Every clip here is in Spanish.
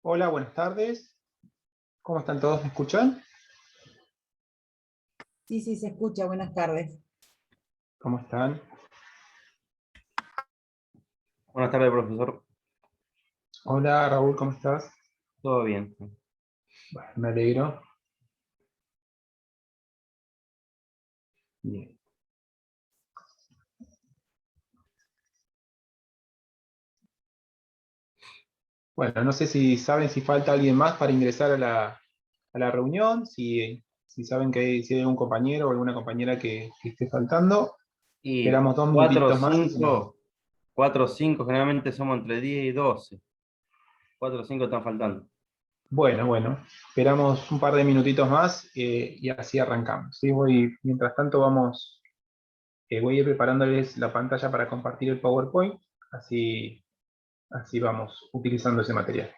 Hola, buenas tardes. ¿Cómo están todos? ¿Me escuchan? Sí, sí, se escucha. Buenas tardes. ¿Cómo están? Buenas tardes, profesor. Hola, Raúl, ¿cómo estás? Todo bien. Bueno, me alegro. Bien. Bueno, no sé si saben si falta alguien más para ingresar a la reunión, si saben si hay algún compañero o alguna compañera que esté faltando. Y Esperamos 4 o2 minutitos más y si no. 5, 4 o 5, generalmente somos entre 10 y 12. 4 o 5 están faltando. Bueno, esperamos un par de minutitos más y así arrancamos. ¿Sí? Mientras tanto voy a ir preparándoles la pantalla para compartir el PowerPoint, así vamos utilizando ese material.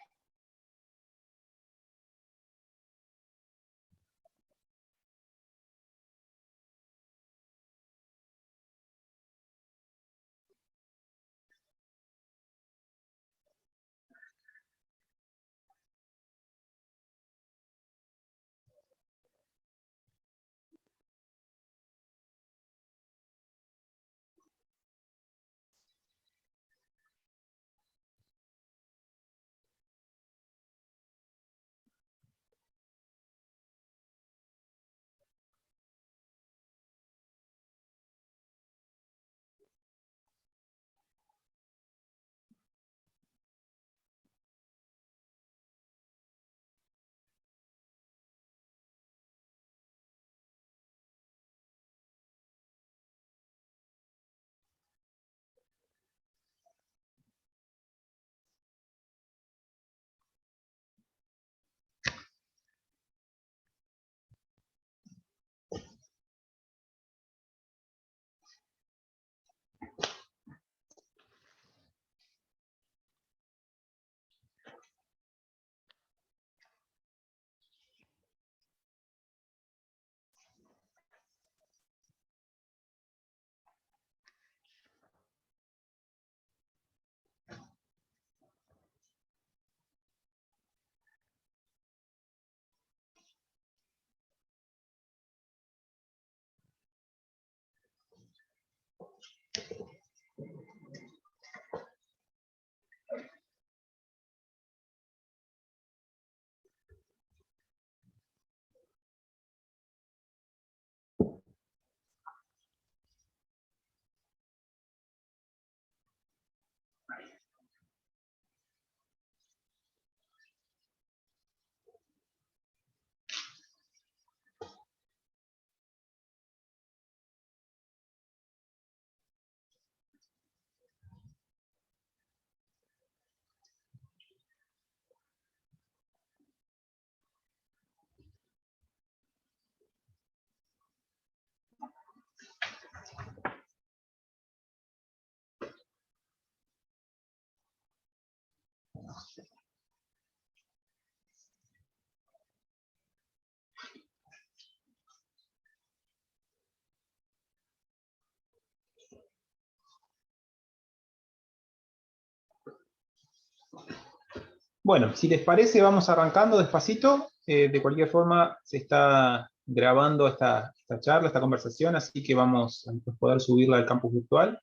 Bueno, si les parece, vamos arrancando despacito. De cualquier forma, se está grabando esta charla, esta conversación, así que vamos a poder subirla al campus virtual.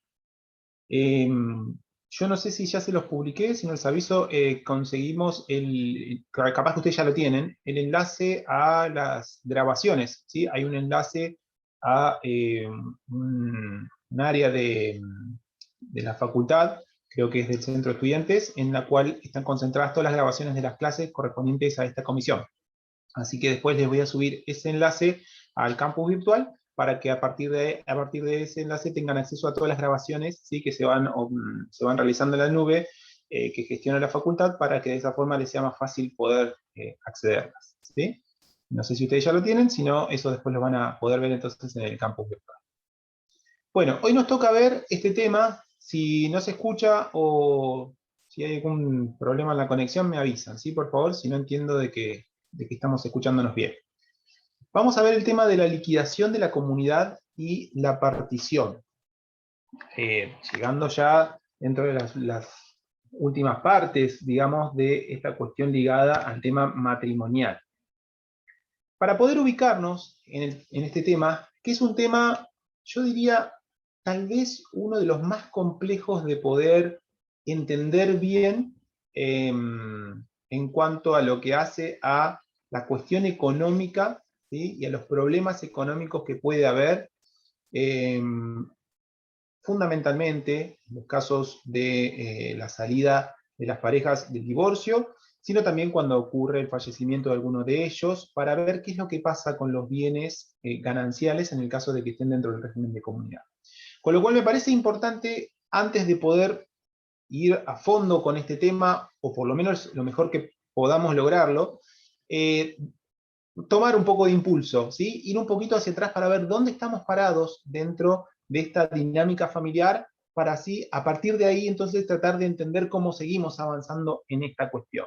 Yo no sé si ya se los publiqué, si no les aviso, conseguimos capaz que ustedes ya lo tienen, el enlace a las grabaciones, ¿sí? Hay un enlace a un área de la facultad, creo que es del centro de estudiantes, en la cual están concentradas todas las grabaciones de las clases correspondientes a esta comisión. Así que después les voy a subir ese enlace al campus virtual para que a partir de ese enlace tengan acceso a todas las grabaciones, ¿sí? Que se van realizando en la nube que gestiona la facultad, para que de esa forma les sea más fácil poder accederlas, ¿sí? No sé si ustedes ya lo tienen, si no, eso después lo van a poder ver entonces en el campus virtual. Bueno, hoy nos toca ver este tema. Si no se escucha o si hay algún problema en la conexión, me avisan, ¿sí? Por favor, si no entiendo de que estamos escuchándonos bien. Vamos a ver el tema de la liquidación de la comunidad y la partición. Llegando ya dentro de últimas partes, digamos, de esta cuestión ligada al tema matrimonial. Para poder ubicarnos en este tema, que es un tema, yo diría, tal vez uno de los más complejos de poder entender bien en cuanto a lo que hace a la cuestión económica, ¿sí? Y a los problemas económicos que puede haber, fundamentalmente en los casos de la salida de las parejas del divorcio, sino también cuando ocurre el fallecimiento de alguno de ellos, para ver qué es lo que pasa con los bienes gananciales en el caso de que estén dentro del régimen de comunidad. Con lo cual me parece importante, antes de poder ir a fondo con este tema, o por lo menos lo mejor que podamos lograrlo, tomar un poco de impulso, ¿sí? Ir un poquito hacia atrás para ver dónde estamos parados dentro de esta dinámica familiar, para así, a partir de ahí, entonces tratar de entender cómo seguimos avanzando en esta cuestión.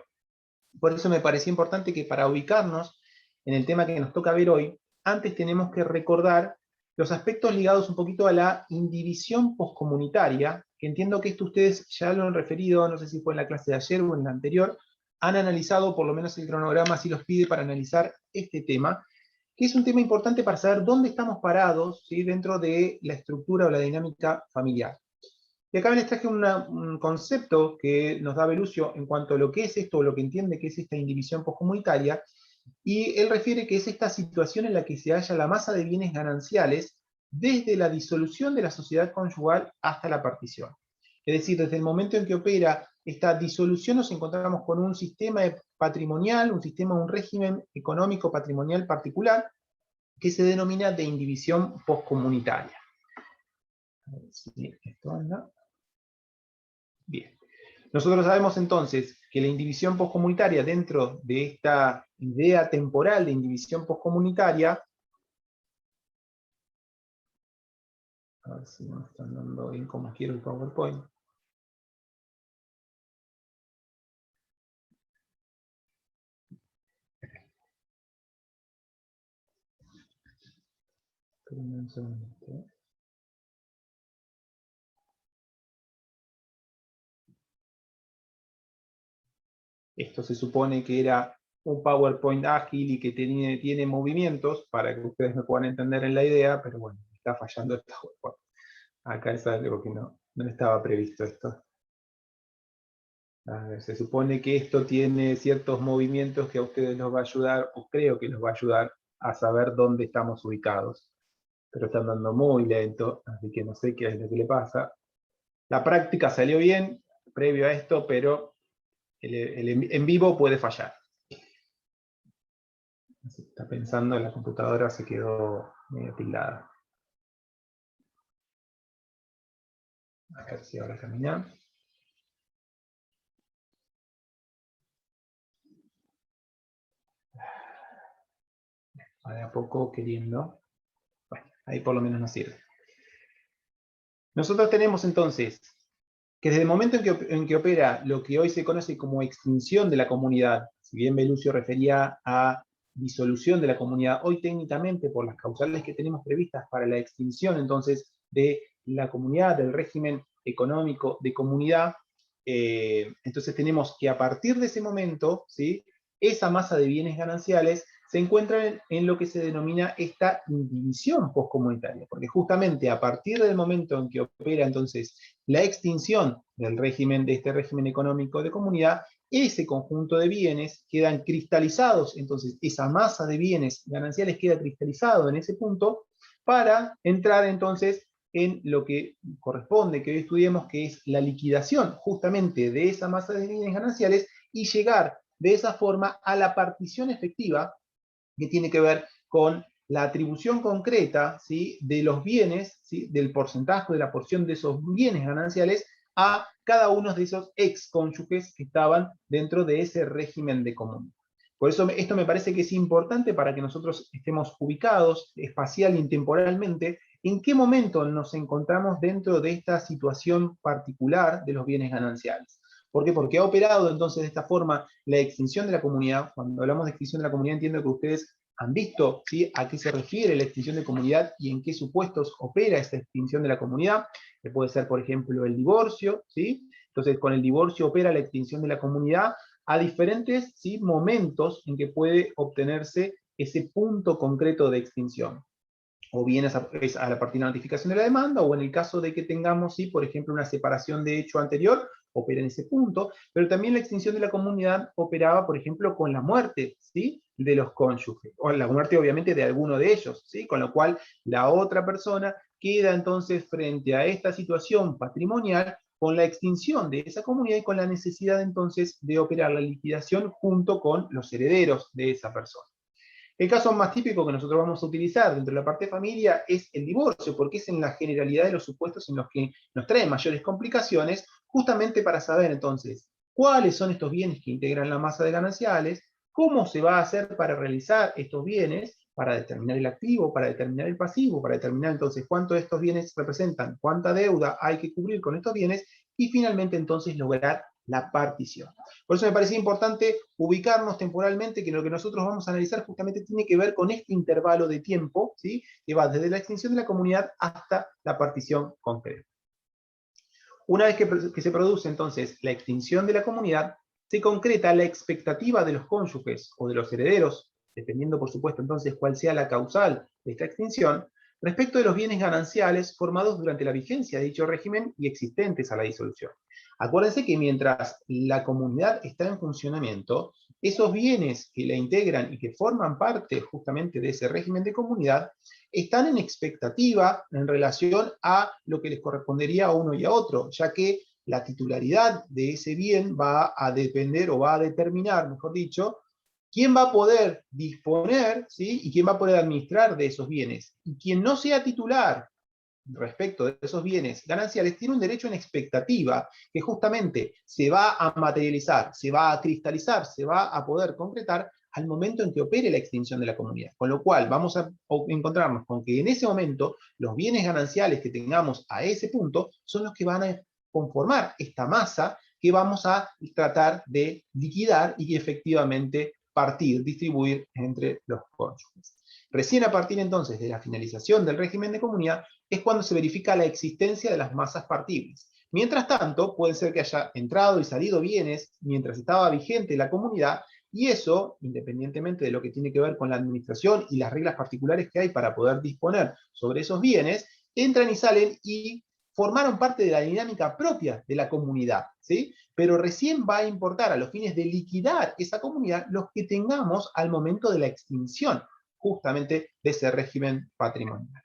Por eso me parecía importante que para ubicarnos en el tema que nos toca ver hoy, antes tenemos que recordar los aspectos ligados un poquito a la indivisión poscomunitaria, que entiendo que esto ustedes ya lo han referido, no sé si fue en la clase de ayer o en la anterior, han analizado, por lo menos el cronograma así los pide para analizar este tema, que es un tema importante para saber dónde estamos parados, ¿sí? Dentro de la estructura o la dinámica familiar. Y acá les traje un concepto que nos da Belucio en cuanto a lo que es esto, o lo que entiende que es esta indivisión poscomunitaria, y él refiere que es esta situación en la que se halla la masa de bienes gananciales desde la disolución de la sociedad conyugal hasta la partición. Es decir, desde el momento en que opera esta disolución nos encontramos con un sistema patrimonial, un régimen económico patrimonial particular, que se denomina de indivisión poscomunitaria. A ver si esto anda. Bien. Nosotros sabemos entonces que la indivisión poscomunitaria, dentro de esta idea temporal de indivisión poscomunitaria, a ver si me están dando bien como quiero el PowerPoint. Espérenme un segundito. Esto se supone que era un PowerPoint ágil y que tiene movimientos para que ustedes me puedan entender en la idea, pero bueno, está fallando esta PowerPoint. Acá es algo que no estaba previsto esto. A ver, se supone que esto tiene ciertos movimientos que a ustedes nos va a ayudar, o creo que los va a ayudar a saber dónde estamos ubicados. Pero está andando muy lento, así que no sé qué es lo que le pasa. La práctica salió bien, previo a esto, pero el en vivo puede fallar. Está pensando, la computadora se quedó medio tildada. A ver si ahora camina. De a poco queriendo. Bueno, ahí por lo menos nos sirve. Nosotros tenemos entonces que desde el momento en que opera lo que hoy se conoce como extinción de la comunidad, si bien Belucio refería a disolución de la comunidad, hoy técnicamente por las causales que tenemos previstas para la extinción entonces de la comunidad, del régimen económico de comunidad, entonces tenemos que a partir de ese momento, ¿sí?, esa masa de bienes gananciales se encuentra en lo que se denomina esta indivisión poscomunitaria, porque justamente a partir del momento en que opera entonces la extinción del régimen, de este régimen económico de comunidad, ese conjunto de bienes quedan cristalizados, entonces esa masa de bienes gananciales queda cristalizado en ese punto para entrar entonces en lo que corresponde que hoy estudiemos, que es la liquidación justamente de esa masa de bienes gananciales y llegar de esa forma a la partición efectiva que tiene que ver con la atribución concreta, ¿sí?, de los bienes, ¿sí?, del porcentaje de la porción de esos bienes gananciales a cada uno de esos excónyuges que estaban dentro de ese régimen de comunidad. Por eso esto me parece que es importante para que nosotros estemos ubicados espacial y temporalmente en qué momento nos encontramos dentro de esta situación particular de los bienes gananciales. ¿Por qué? Porque ha operado entonces de esta forma la extinción de la comunidad. Cuando hablamos de extinción de la comunidad entiendo que ustedes han visto, ¿sí?, a qué se refiere la extinción de comunidad y en qué supuestos opera esta extinción de la comunidad, que puede ser, por ejemplo, el divorcio, ¿sí?, Entonces, con el divorcio opera la extinción de la comunidad a diferentes, ¿sí?, momentos en que puede obtenerse ese punto concreto de extinción. O bien es a partir de la notificación de la demanda, o en el caso de que tengamos, ¿sí?, por ejemplo, una separación de hecho anterior, opera en ese punto, pero también la extinción de la comunidad operaba, por ejemplo, con la muerte, ¿sí?, de los cónyuges, o la muerte obviamente de alguno de ellos, ¿sí?, con lo cual la otra persona queda entonces frente a esta situación patrimonial con la extinción de esa comunidad y con la necesidad entonces de operar la liquidación junto con los herederos de esa persona. El caso más típico que nosotros vamos a utilizar dentro de la parte de familia es el divorcio, porque es en la generalidad de los supuestos en los que nos trae mayores complicaciones, justamente para saber entonces cuáles son estos bienes que integran la masa de gananciales, cómo se va a hacer para realizar estos bienes, para determinar el activo, para determinar el pasivo, para determinar entonces cuánto de estos bienes representan, cuánta deuda hay que cubrir con estos bienes, y finalmente entonces lograr la partición. Por eso me parece importante ubicarnos temporalmente, que lo que nosotros vamos a analizar justamente tiene que ver con este intervalo de tiempo, ¿sí?, que va desde la extinción de la comunidad hasta la partición concreta. Una vez que se produce entonces la extinción de la comunidad, se concreta la expectativa de los cónyuges o de los herederos, dependiendo por supuesto entonces cuál sea la causal de esta extinción, respecto de los bienes gananciales formados durante la vigencia de dicho régimen y existentes a la disolución. Acuérdense que mientras la comunidad está en funcionamiento, esos bienes que la integran y que forman parte justamente de ese régimen de comunidad están en expectativa en relación a lo que les correspondería a uno y a otro, ya que la titularidad de ese bien va a depender o va a determinar, mejor dicho, quién va a poder disponer, ¿sí?, y quién va a poder administrar de esos bienes. Y quien no sea titular respecto de esos bienes gananciales tiene un derecho en expectativa que justamente se va a materializar, se va a cristalizar, se va a poder concretar al momento en que opere la extinción de la comunidad. Con lo cual vamos a encontrarnos con que en ese momento los bienes gananciales que tengamos a ese punto son los que van a conformar esta masa que vamos a tratar de liquidar y efectivamente partir, distribuir entre los cónyuges. Recién a partir entonces de la finalización del régimen de comunidad es cuando se verifica la existencia de las masas partibles. Mientras tanto, puede ser que haya entrado y salido bienes mientras estaba vigente la comunidad, y eso, independientemente de lo que tiene que ver con la administración y las reglas particulares que hay para poder disponer sobre esos bienes, entran y salen y formaron parte de la dinámica propia de la comunidad, ¿sí? Pero recién va a importar a los fines de liquidar esa comunidad los que tengamos al momento de la extinción justamente de ese régimen patrimonial.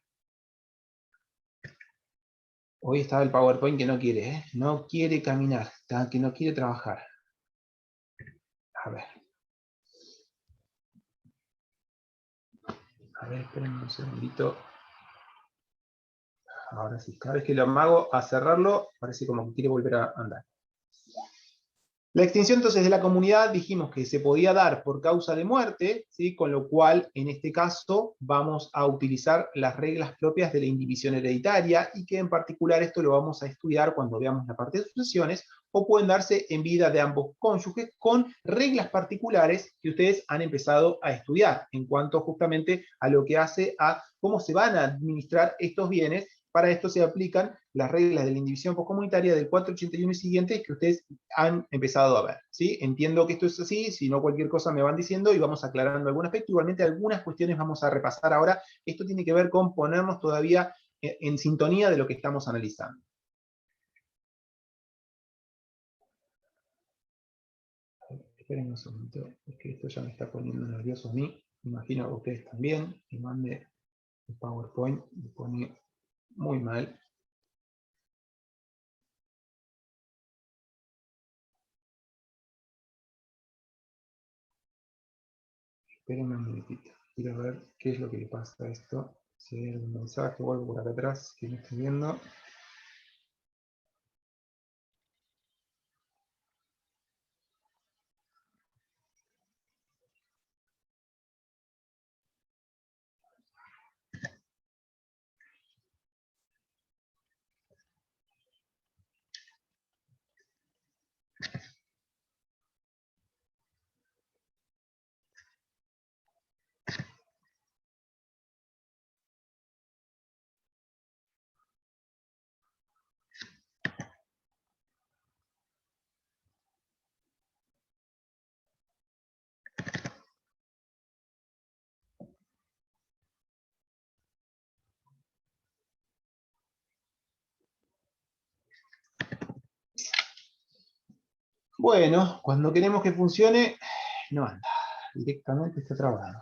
Hoy estaba el PowerPoint que no quiere, ¿eh? No quiere caminar, que no quiere trabajar. A ver. A ver, esperen un segundito. Ahora sí, cada vez que lo hago a cerrarlo, parece como que quiere volver a andar. La extinción entonces de la comunidad dijimos que se podía dar por causa de muerte, ¿sí?, con lo cual en este caso vamos a utilizar las reglas propias de la indivisión hereditaria y que en particular esto lo vamos a estudiar cuando veamos la parte de sucesiones, o pueden darse en vida de ambos cónyuges con reglas particulares que ustedes han empezado a estudiar en cuanto justamente a lo que hace a cómo se van a administrar estos bienes. Para esto se aplican las reglas de la indivisión postcomunitaria del 481 y siguientes que ustedes han empezado a ver, ¿sí? Entiendo que esto es así, si no cualquier cosa me van diciendo y vamos aclarando algún aspecto. Igualmente algunas cuestiones vamos a repasar ahora. Esto tiene que ver con ponernos todavía en sintonía de lo que estamos analizando. Esperen un segundo, porque esto ya me está poniendo nervioso a mí. Me imagino que ustedes también. Y mande el PowerPoint, me pone muy mal. Espérenme un minutito. Quiero ver qué es lo que le pasa a esto. Si hay algún mensaje o algo por acá atrás que no estoy viendo. Bueno, cuando queremos que funcione, no anda, directamente está trabado.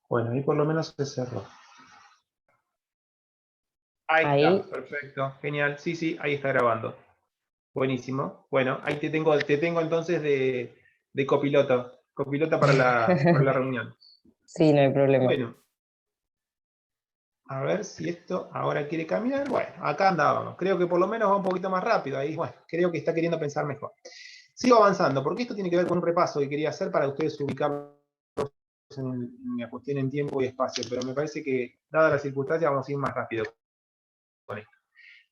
Bueno, ahí por lo menos se cerró. Ahí Ahí. está, perfecto, genial. Sí, sí, ahí está grabando. Buenísimo. Bueno, ahí te tengo entonces de copiloto. Copiloto para la reunión. Sí, no hay problema. Bueno, a ver si esto ahora quiere caminar. Bueno, acá andábamos. Creo que por lo menos va un poquito más rápido. Ahí, bueno, creo que está queriendo pensar mejor. Sigo avanzando, porque esto tiene que ver con un repaso que quería hacer para ustedes ubicarlos en la cuestión en tiempo y espacio, pero me parece que, dadas las circunstancias, vamos a ir más rápido con esto.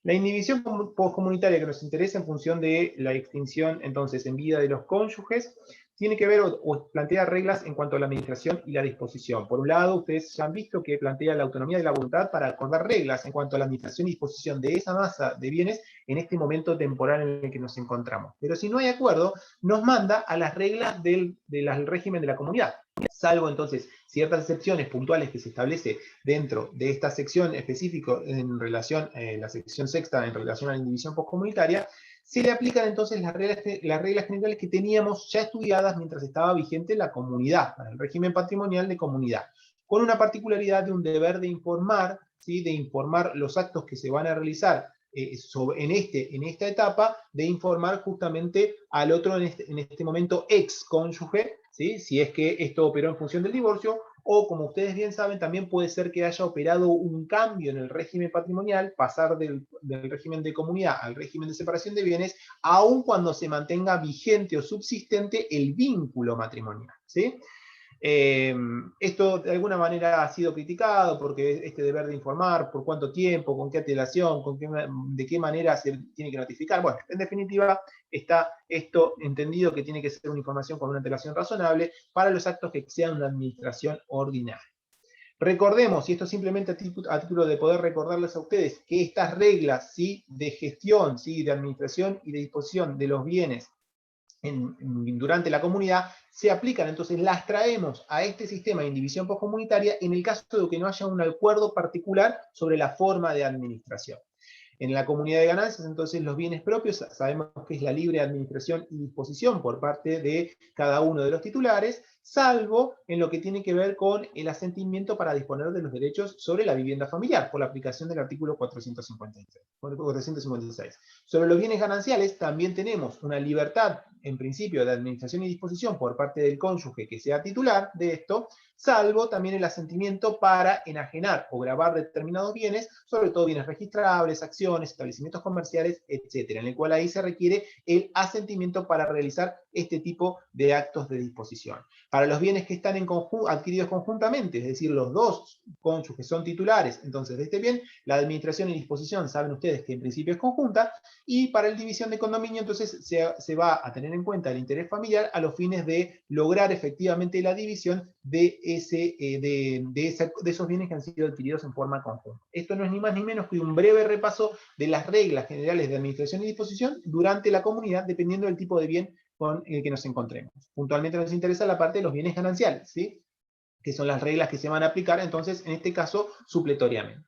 La inhibición postcomunitaria que nos interesa en función de la extinción, entonces, en vida de los cónyuges, tiene que ver o plantea reglas en cuanto a la administración y la disposición. Por un lado, ustedes ya han visto que plantea la autonomía de la voluntad para acordar reglas en cuanto a la administración y disposición de esa masa de bienes en este momento temporal en el que nos encontramos. Pero si no hay acuerdo, nos manda a las reglas del régimen de la comunidad, salvo entonces ciertas excepciones puntuales que se establece dentro de esta sección específica en relación a la sección sexta en relación a la indivisión postcomunitaria, se le aplican entonces las reglas generales que teníamos ya estudiadas mientras estaba vigente la comunidad, para el régimen patrimonial de comunidad, con una particularidad de un deber de informar, ¿sí? De informar los actos que se van a realizar en esta etapa, de informar justamente al otro en este momento ex cónyuge, ¿sí? Si es que esto operó en función del divorcio, o como ustedes bien saben, también puede ser que haya operado un cambio en el régimen patrimonial, pasar del régimen de comunidad al régimen de separación de bienes, aun cuando se mantenga vigente o subsistente el vínculo matrimonial, ¿sí? Esto de alguna manera ha sido criticado porque este deber de informar, por cuánto tiempo, con qué antelación, de qué manera se tiene que notificar. Bueno, en definitiva, está esto entendido que tiene que ser una información con una antelación razonable para los actos que sean una administración ordinaria. Recordemos, y esto simplemente a título de poder recordarles a ustedes, que estas reglas, ¿sí? De gestión, ¿sí? De administración y de disposición de los bienes durante la comunidad, se aplican, entonces las traemos a este sistema de indivisión postcomunitaria en el caso de que no haya un acuerdo particular sobre la forma de administración. En la comunidad de ganancias, entonces, los bienes propios, sabemos que es la libre administración y disposición por parte de cada uno de los titulares, salvo en lo que tiene que ver con el asentimiento para disponer de los derechos sobre la vivienda familiar, por la aplicación del artículo 456. Sobre los bienes gananciales, también tenemos una libertad, en principio, de administración y disposición por parte del cónyuge que sea titular de esto, salvo también el asentimiento para enajenar o gravar determinados bienes, sobre todo bienes registrables, acciones, establecimientos comerciales, etcétera, en el cual ahí se requiere el asentimiento para realizar este tipo de actos de disposición. Para los bienes que están adquiridos conjuntamente, es decir, los dos cónyuges son titulares, entonces de este bien, la administración y disposición, saben ustedes que en principio es conjunta, y para el división de condominio, entonces se va a tener en cuenta el interés familiar a los fines de lograr efectivamente la división de esos bienes que han sido adquiridos en forma conjunta. Esto no es ni más ni menos que un breve repaso de las reglas generales de administración y disposición durante la comunidad, dependiendo del tipo de bien con el que nos encontremos. Puntualmente nos interesa la parte de los bienes gananciales, ¿sí? Que son las reglas que se van a aplicar, entonces, en este caso, supletoriamente.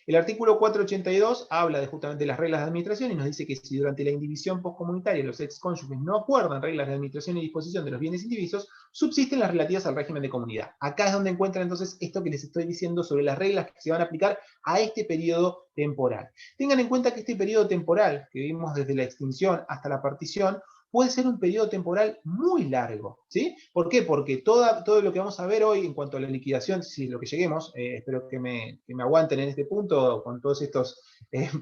El artículo 482 habla justamente de las reglas de administración y nos dice que si durante la indivisión postcomunitaria los excónyuges no acuerdan reglas de administración y disposición de los bienes indivisos, subsisten las relativas al régimen de comunidad. Acá es donde encuentran entonces esto que les estoy diciendo sobre las reglas que se van a aplicar a este periodo temporal. Tengan en cuenta que este periodo temporal, que vimos desde la extinción hasta la partición, puede ser un periodo temporal muy largo, ¿sí? ¿Por qué? Porque todo lo que vamos a ver hoy en cuanto a la liquidación, si es lo que lleguemos, espero que me aguanten en este punto con todos estos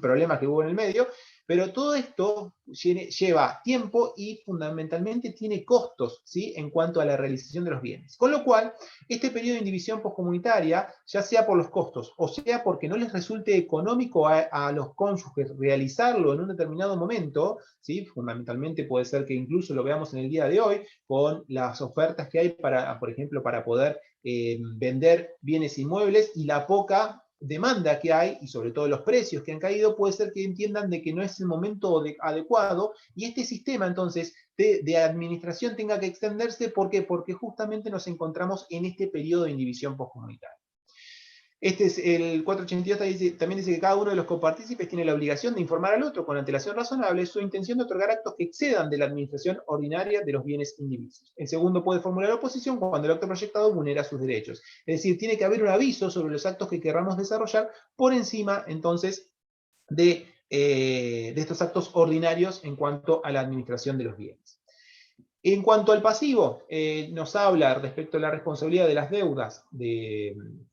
problemas que hubo en el medio, pero todo esto lleva tiempo y fundamentalmente tiene costos, ¿sí? En cuanto a la realización de los bienes. Con lo cual, este periodo de indivisión postcomunitaria, ya sea por los costos o sea porque no les resulte económico a los cónyuges realizarlo en un determinado momento, ¿sí? Fundamentalmente puede ser que incluso lo veamos en el día de hoy con las ofertas que hay para, por ejemplo, para poder vender bienes inmuebles y la poca demanda que hay y sobre todo los precios que han caído, puede ser que entiendan de que no es el momento adecuado y este sistema entonces de administración tenga que extenderse. ¿Por qué? Porque justamente nos encontramos en este periodo de indivisión postcomunitaria. Este es el 482, también dice que cada uno de los copartícipes tiene la obligación de informar al otro con antelación razonable su intención de otorgar actos que excedan de la administración ordinaria de los bienes indivisos. El segundo puede formular oposición cuando el acto proyectado vulnera sus derechos. Es decir, tiene que haber un aviso sobre los actos que querramos desarrollar por encima, entonces, de estos actos ordinarios en cuanto a la administración de los bienes. En cuanto al pasivo, nos habla respecto a la responsabilidad de las deudas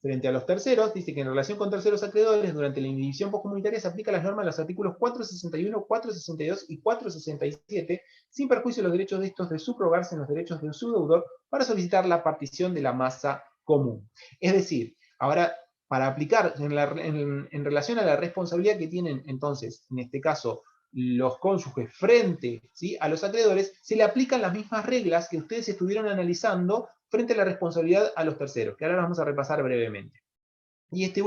frente a los terceros. Dice que en relación con terceros acreedores, durante la indivisión postcomunitaria se aplican las normas de los artículos 461, 462 y 467, sin perjuicio de los derechos de estos de subrogarse en los derechos de su deudor para solicitar la partición de la masa común. Es decir, ahora, para aplicar en relación a la responsabilidad que tienen, entonces, en este caso, los cónyuges frente, ¿sí?, a los acreedores, se le aplican las mismas reglas que ustedes estuvieron analizando frente a la responsabilidad a los terceros, que ahora vamos a repasar brevemente. Y esta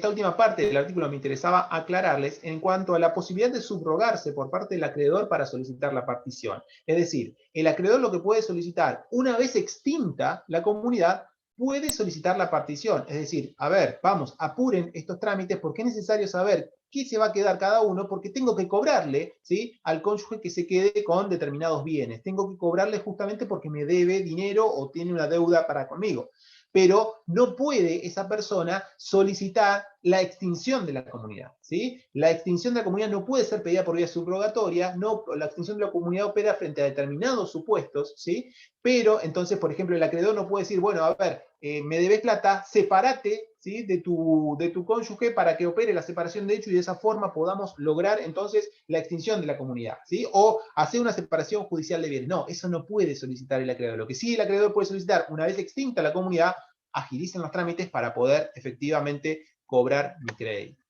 última parte del artículo me interesaba aclararles en cuanto a la posibilidad de subrogarse por parte del acreedor para solicitar la partición. Es decir, el acreedor lo que puede solicitar, una vez extinta la comunidad, puede solicitar la partición. Es decir, a ver, vamos, apuren estos trámites porque es necesario saber qué se va a quedar cada uno, porque tengo que cobrarle, ¿sí?, al cónyuge que se quede con determinados bienes. Tengo que cobrarle justamente porque me debe dinero o tiene una deuda para conmigo. Pero no puede esa persona solicitar la extinción de la comunidad, ¿sí? La extinción de la comunidad no puede ser pedida por vía subrogatoria, no, la extinción de la comunidad opera frente a determinados supuestos, ¿sí? Pero entonces, por ejemplo, el acreedor no puede decir, bueno, a ver, me debes plata, sepárate, ¿sí?, de tu cónyuge para que opere la separación de hecho y de esa forma podamos lograr entonces la extinción de la comunidad, ¿sí? O hacer una separación judicial de bienes. No, eso no puede solicitar el acreedor. Lo que sí el acreedor puede solicitar, una vez extinta la comunidad, agilicen los trámites para poder efectivamente cobrar mi crédito.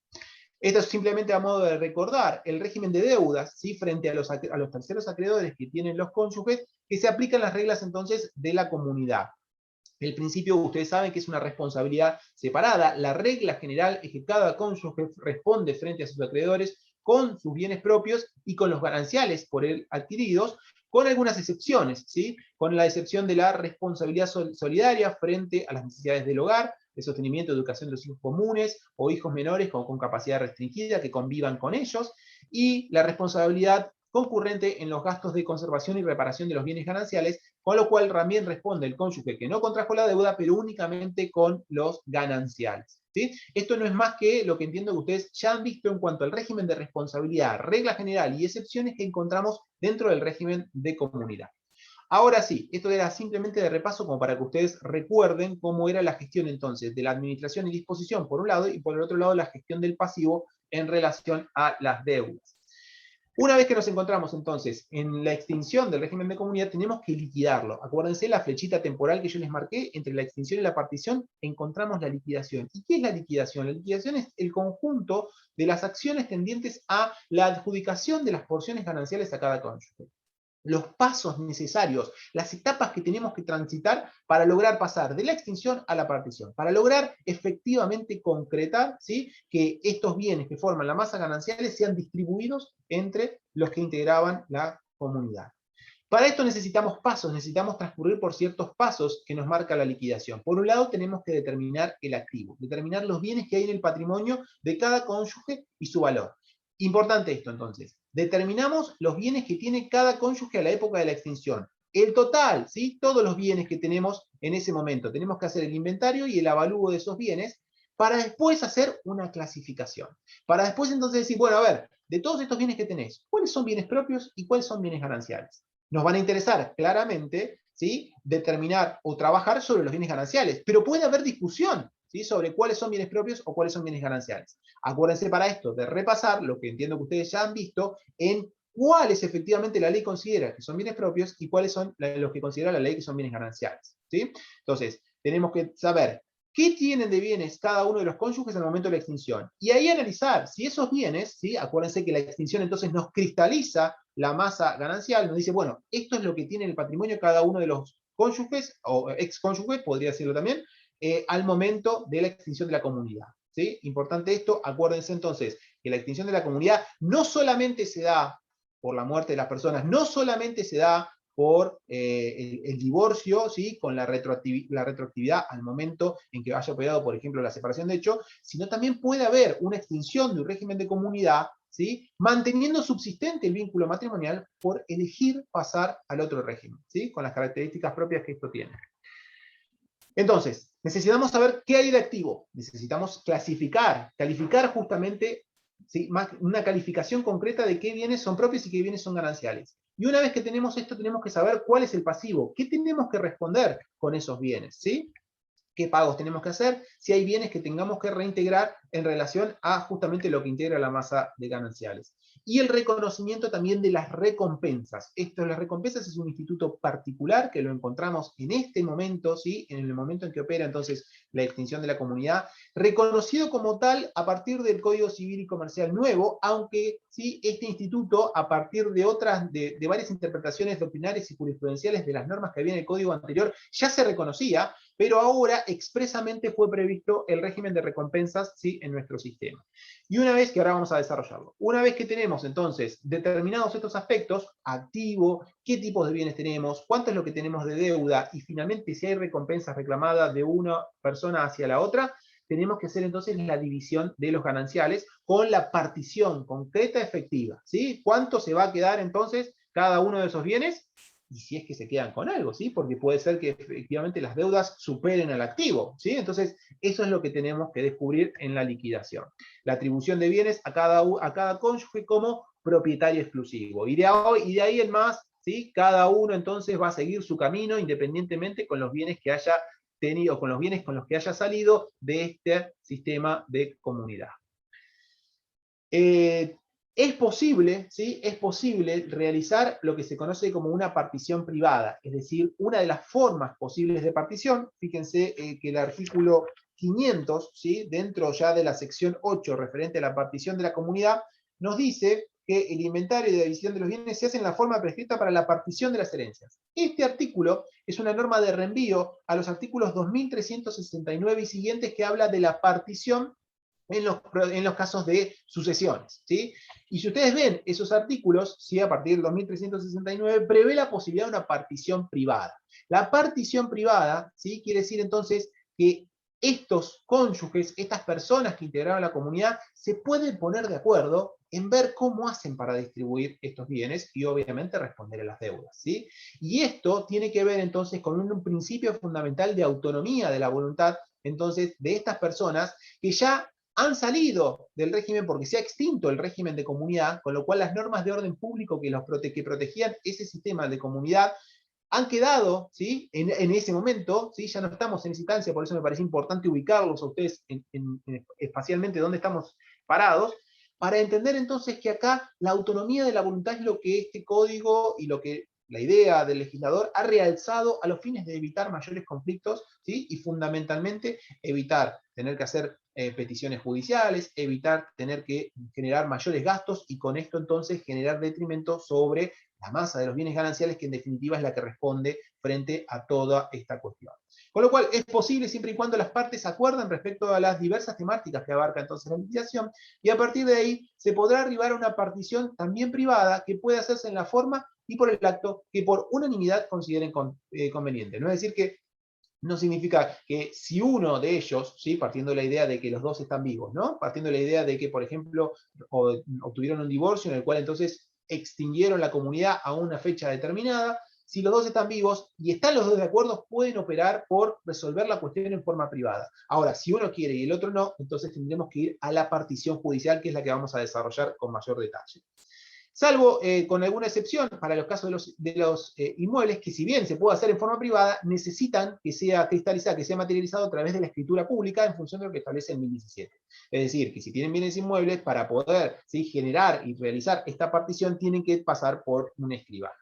Esto es simplemente a modo de recordar el régimen de deudas, ¿sí?, frente a los terceros acreedores que tienen los cónyuges, que se aplican las reglas entonces de la comunidad. El principio, ustedes saben que es una responsabilidad separada. La regla general es que cada cónyuge responde frente a sus acreedores con sus bienes propios y con los gananciales por él adquiridos, con algunas excepciones, ¿sí? Con la excepción de la responsabilidad solidaria frente a las necesidades del hogar, de sostenimiento y educación de los hijos comunes o hijos menores con capacidad restringida que convivan con ellos, y la responsabilidad concurrente en los gastos de conservación y reparación de los bienes gananciales, con lo cual también responde el cónyuge que no contrajo la deuda, pero únicamente con los gananciales, ¿sí? Esto no es más que lo que entiendo que ustedes ya han visto en cuanto al régimen de responsabilidad, regla general y excepciones que encontramos dentro del régimen de comunidad. Ahora sí, esto era simplemente de repaso como para que ustedes recuerden cómo era la gestión entonces de la administración y disposición por un lado y por el otro lado la gestión del pasivo en relación a las deudas. Una vez que nos encontramos entonces en la extinción del régimen de comunidad, tenemos que liquidarlo. Acuérdense la flechita temporal que yo les marqué, entre la extinción y la partición, encontramos la liquidación. ¿Y qué es la liquidación? La liquidación es el conjunto de las acciones tendientes a la adjudicación de las porciones gananciales a cada cónyuge. Los pasos necesarios, las etapas que tenemos que transitar para lograr pasar de la extinción a la partición, para lograr efectivamente concretar, ¿sí?, que estos bienes que forman la masa gananciales sean distribuidos entre los que integraban la comunidad. Para esto necesitamos pasos, necesitamos transcurrir por ciertos pasos que nos marca la liquidación. Por un lado, tenemos que determinar el activo, determinar los bienes que hay en el patrimonio de cada cónyuge y su valor. Importante esto, entonces. Determinamos los bienes que tiene cada cónyuge a la época de la extinción. El total, ¿sí? Todos los bienes que tenemos en ese momento. Tenemos que hacer el inventario y el avalúo de esos bienes para después hacer una clasificación. Para después entonces decir, bueno, a ver, de todos estos bienes que tenés, ¿cuáles son bienes propios y cuáles son bienes gananciales? Nos van a interesar claramente, ¿sí? Determinar o trabajar sobre los bienes gananciales, pero puede haber discusión, ¿sí? Sobre cuáles son bienes propios o cuáles son bienes gananciales. Acuérdense para esto de repasar lo que entiendo que ustedes ya han visto en cuáles efectivamente la ley considera que son bienes propios y cuáles son los que considera la ley que son bienes gananciales, ¿sí? Entonces, tenemos que saber qué tienen de bienes cada uno de los cónyuges al momento de la extinción. Y ahí analizar si esos bienes, ¿sí? Acuérdense que la extinción entonces nos cristaliza la masa ganancial, nos dice, bueno, esto es lo que tiene el patrimonio cada uno de los cónyuges, o excónyuges, podría decirlo también, al momento de la extinción de la comunidad. ¿Sí? Importante esto, acuérdense entonces que la extinción de la comunidad no solamente se da por la muerte de las personas, no solamente se da por el divorcio, ¿sí? Con la retroactividad al momento en que haya operado, por ejemplo, la separación de hecho, sino también puede haber una extinción de un régimen de comunidad, ¿sí? Manteniendo subsistente el vínculo matrimonial por elegir pasar al otro régimen, ¿sí? Con las características propias que esto tiene. Entonces, necesitamos saber qué hay de activo, necesitamos calificar justamente, ¿sí? Una calificación concreta de qué bienes son propios y qué bienes son gananciales. Y una vez que tenemos esto, tenemos que saber cuál es el pasivo, qué tenemos que responder con esos bienes, ¿sí? ¿Qué pagos tenemos que hacer? Si hay bienes que tengamos que reintegrar en relación a justamente lo que integra la masa de gananciales. Y el reconocimiento también de las recompensas. Esto de las recompensas es un instituto particular que lo encontramos en este momento, ¿sí? En el momento en que opera entonces la extinción de la comunidad, reconocido como tal a partir del Código Civil y Comercial nuevo, aunque ¿sí? Este instituto, a partir de varias interpretaciones doctrinales y jurisprudenciales de las normas que había en el Código anterior, ya se reconocía, pero ahora expresamente fue previsto el régimen de recompensas, ¿sí? En nuestro sistema. Y una vez que ahora vamos a desarrollarlo, una vez que tenemos entonces determinados estos aspectos, activo, qué tipos de bienes tenemos, cuánto es lo que tenemos de deuda, y finalmente si hay recompensas reclamadas de una persona hacia la otra, tenemos que hacer entonces la división de los gananciales con la partición concreta efectiva, ¿sí? ¿Cuánto se va a quedar entonces cada uno de esos bienes? Y si es que se quedan con algo, ¿sí? Porque puede ser que efectivamente las deudas superen al activo, ¿sí? Entonces, eso es lo que tenemos que descubrir en la liquidación. La atribución de bienes a cada cónyuge como propietario exclusivo. Y de ahí en más, ¿sí? Cada uno entonces va a seguir su camino independientemente con los bienes que haya tenido, con los bienes con los que haya salido de este sistema de comunidad. Es posible, ¿sí? Es posible realizar lo que se conoce como una partición privada, es decir, una de las formas posibles de partición, fíjense que el artículo 500, ¿sí? Dentro ya de la sección 8 referente a la partición de la comunidad, nos dice que el inventario de división de los bienes se hace en la forma prescrita para la partición de las herencias. Este artículo es una norma de reenvío a los artículos 2369 y siguientes que habla de la partición en los casos de sucesiones, ¿sí? Y si ustedes ven esos artículos, ¿sí? A partir del 2369, prevé la posibilidad de una partición privada. La partición privada, ¿sí? Quiere decir entonces que estos cónyuges, estas personas que integraron la comunidad, se pueden poner de acuerdo en ver cómo hacen para distribuir estos bienes y obviamente responder a las deudas, ¿sí? Y esto tiene que ver entonces con un principio fundamental de autonomía de la voluntad, entonces, de estas personas que ya han salido del régimen porque se ha extinto el régimen de comunidad, con lo cual las normas de orden público que protegían ese sistema de comunidad han quedado, ¿sí? En ese momento, ¿sí? Ya no estamos en esa instancia, por eso me parece importante ubicarlos a ustedes espacialmente dónde estamos parados, para entender entonces que acá la autonomía de la voluntad es lo que este código y lo que la idea del legislador ha realzado a los fines de evitar mayores conflictos, ¿sí? Y fundamentalmente evitar tener que hacer peticiones judiciales, evitar tener que generar mayores gastos y con esto entonces generar detrimento sobre la masa de los bienes gananciales, que en definitiva es la que responde frente a toda esta cuestión. Con lo cual es posible siempre y cuando las partes acuerden respecto a las diversas temáticas que abarca entonces la liquidación, y a partir de ahí se podrá arribar a una partición también privada que puede hacerse en la forma y por el acto que por unanimidad consideren conveniente. No es decir que no significa que si uno de ellos, ¿sí? Partiendo de la idea de que los dos están vivos, ¿no? Partiendo de la idea de que, por ejemplo, obtuvieron un divorcio en el cual entonces extinguieron la comunidad a una fecha determinada, si los dos están vivos y están los dos de acuerdo, pueden operar por resolver la cuestión en forma privada. Ahora, si uno quiere y el otro no, entonces tendremos que ir a la partición judicial, que es la que vamos a desarrollar con mayor detalle. Salvo con alguna excepción para los casos de los inmuebles que, si bien se puede hacer en forma privada, necesitan que sea cristalizado, que sea materializado a través de la escritura pública en función de lo que establece el 1017. Es decir, que si tienen bienes inmuebles, para poder, ¿sí?, generar y realizar esta partición, tienen que pasar por un escribano.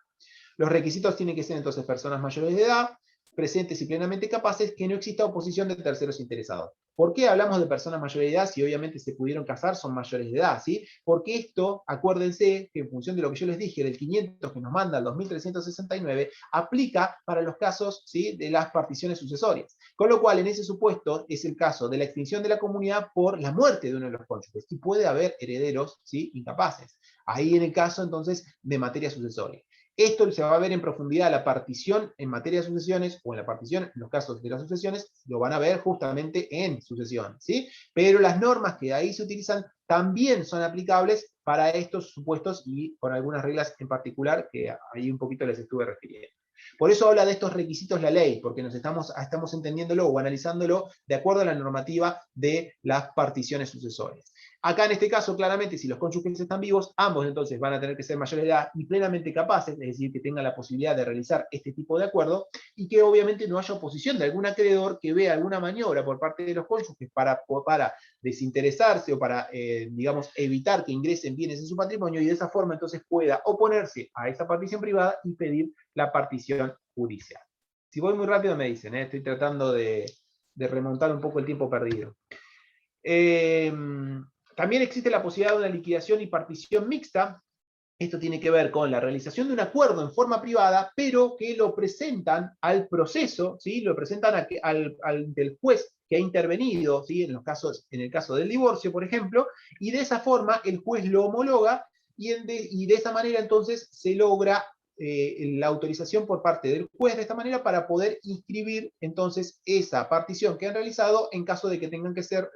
Los requisitos tienen que ser entonces personas mayores de edad, presentes y plenamente capaces, que no exista oposición de terceros interesados. ¿Por qué hablamos de personas mayores de edad si obviamente se pudieron casar, son mayores de edad? ¿Sí? Porque esto, acuérdense que en función de lo que yo les dije, del 500 que nos manda el 2369, aplica para los casos, ¿sí?, de las particiones sucesorias. Con lo cual, en ese supuesto, es el caso de la extinción de la comunidad por la muerte de uno de los cónyuges, y puede haber herederos, ¿sí?, incapaces. Ahí en el caso, entonces, de materia sucesoria. Esto se va a ver en profundidad, la partición en materia de sucesiones, o en la partición en los casos de las sucesiones, lo van a ver justamente en sucesión, ¿sí? Pero las normas que ahí se utilizan también son aplicables para estos supuestos y con algunas reglas en particular que ahí un poquito les estuve refiriendo. Por eso habla de estos requisitos la ley, porque nos estamos entendiéndolo o analizándolo de acuerdo a la normativa de las particiones sucesorias. Acá en este caso, claramente, si los cónyuges están vivos, ambos entonces van a tener que ser mayores de edad y plenamente capaces, es decir, que tengan la posibilidad de realizar este tipo de acuerdo, y que obviamente no haya oposición de algún acreedor que vea alguna maniobra por parte de los cónyuges para desinteresarse o para, digamos, evitar que ingresen bienes en su patrimonio, y de esa forma entonces pueda oponerse a esa partición privada y pedir la partición judicial. Si voy muy rápido me dicen, estoy tratando de remontar un poco el tiempo perdido. También existe la posibilidad de una liquidación y partición mixta. Esto tiene que ver con la realización de un acuerdo en forma privada, pero que lo presentan al proceso, ¿sí? Lo presentan ante el juez que ha intervenido, ¿sí?, en el caso del divorcio, por ejemplo, y de esa forma el juez lo homologa, y de esa manera entonces se logra la autorización por parte del juez de esta manera para poder inscribir entonces esa partición que han realizado en caso de que tengan que ser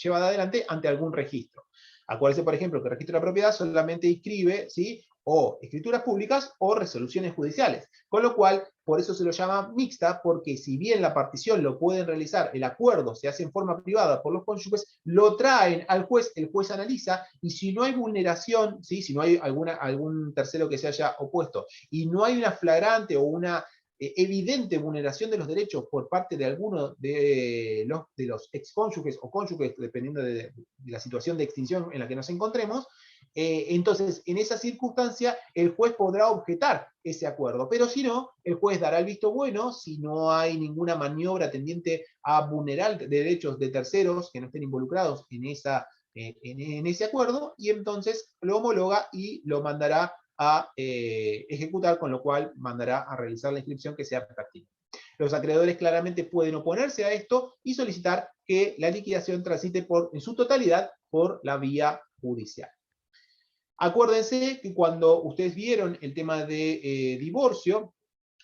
llevada adelante ante algún registro. Acuérdense, por ejemplo, que el registro de la propiedad solamente inscribe, ¿sí?, o escrituras públicas o resoluciones judiciales. Con lo cual, por eso se lo llama mixta, porque si bien la partición lo pueden realizar, el acuerdo se hace en forma privada por los cónyuges, lo traen al juez, el juez analiza, y si no hay vulneración, ¿sí?, si no hay algún tercero que se haya opuesto, y no hay una flagrante o una evidente vulneración de los derechos por parte de alguno de los excónyuges o cónyuges, dependiendo de la situación de extinción en la que nos encontremos, entonces en esa circunstancia el juez podrá objetar ese acuerdo, pero si no, el juez dará el visto bueno si no hay ninguna maniobra tendiente a vulnerar derechos de terceros que no estén involucrados en ese acuerdo, y entonces lo homologa y lo mandará a ejecutar, con lo cual mandará a realizar la inscripción que sea práctica. Los acreedores claramente pueden oponerse a esto y solicitar que la liquidación transite en su totalidad por la vía judicial. Acuérdense que cuando ustedes vieron el tema de divorcio,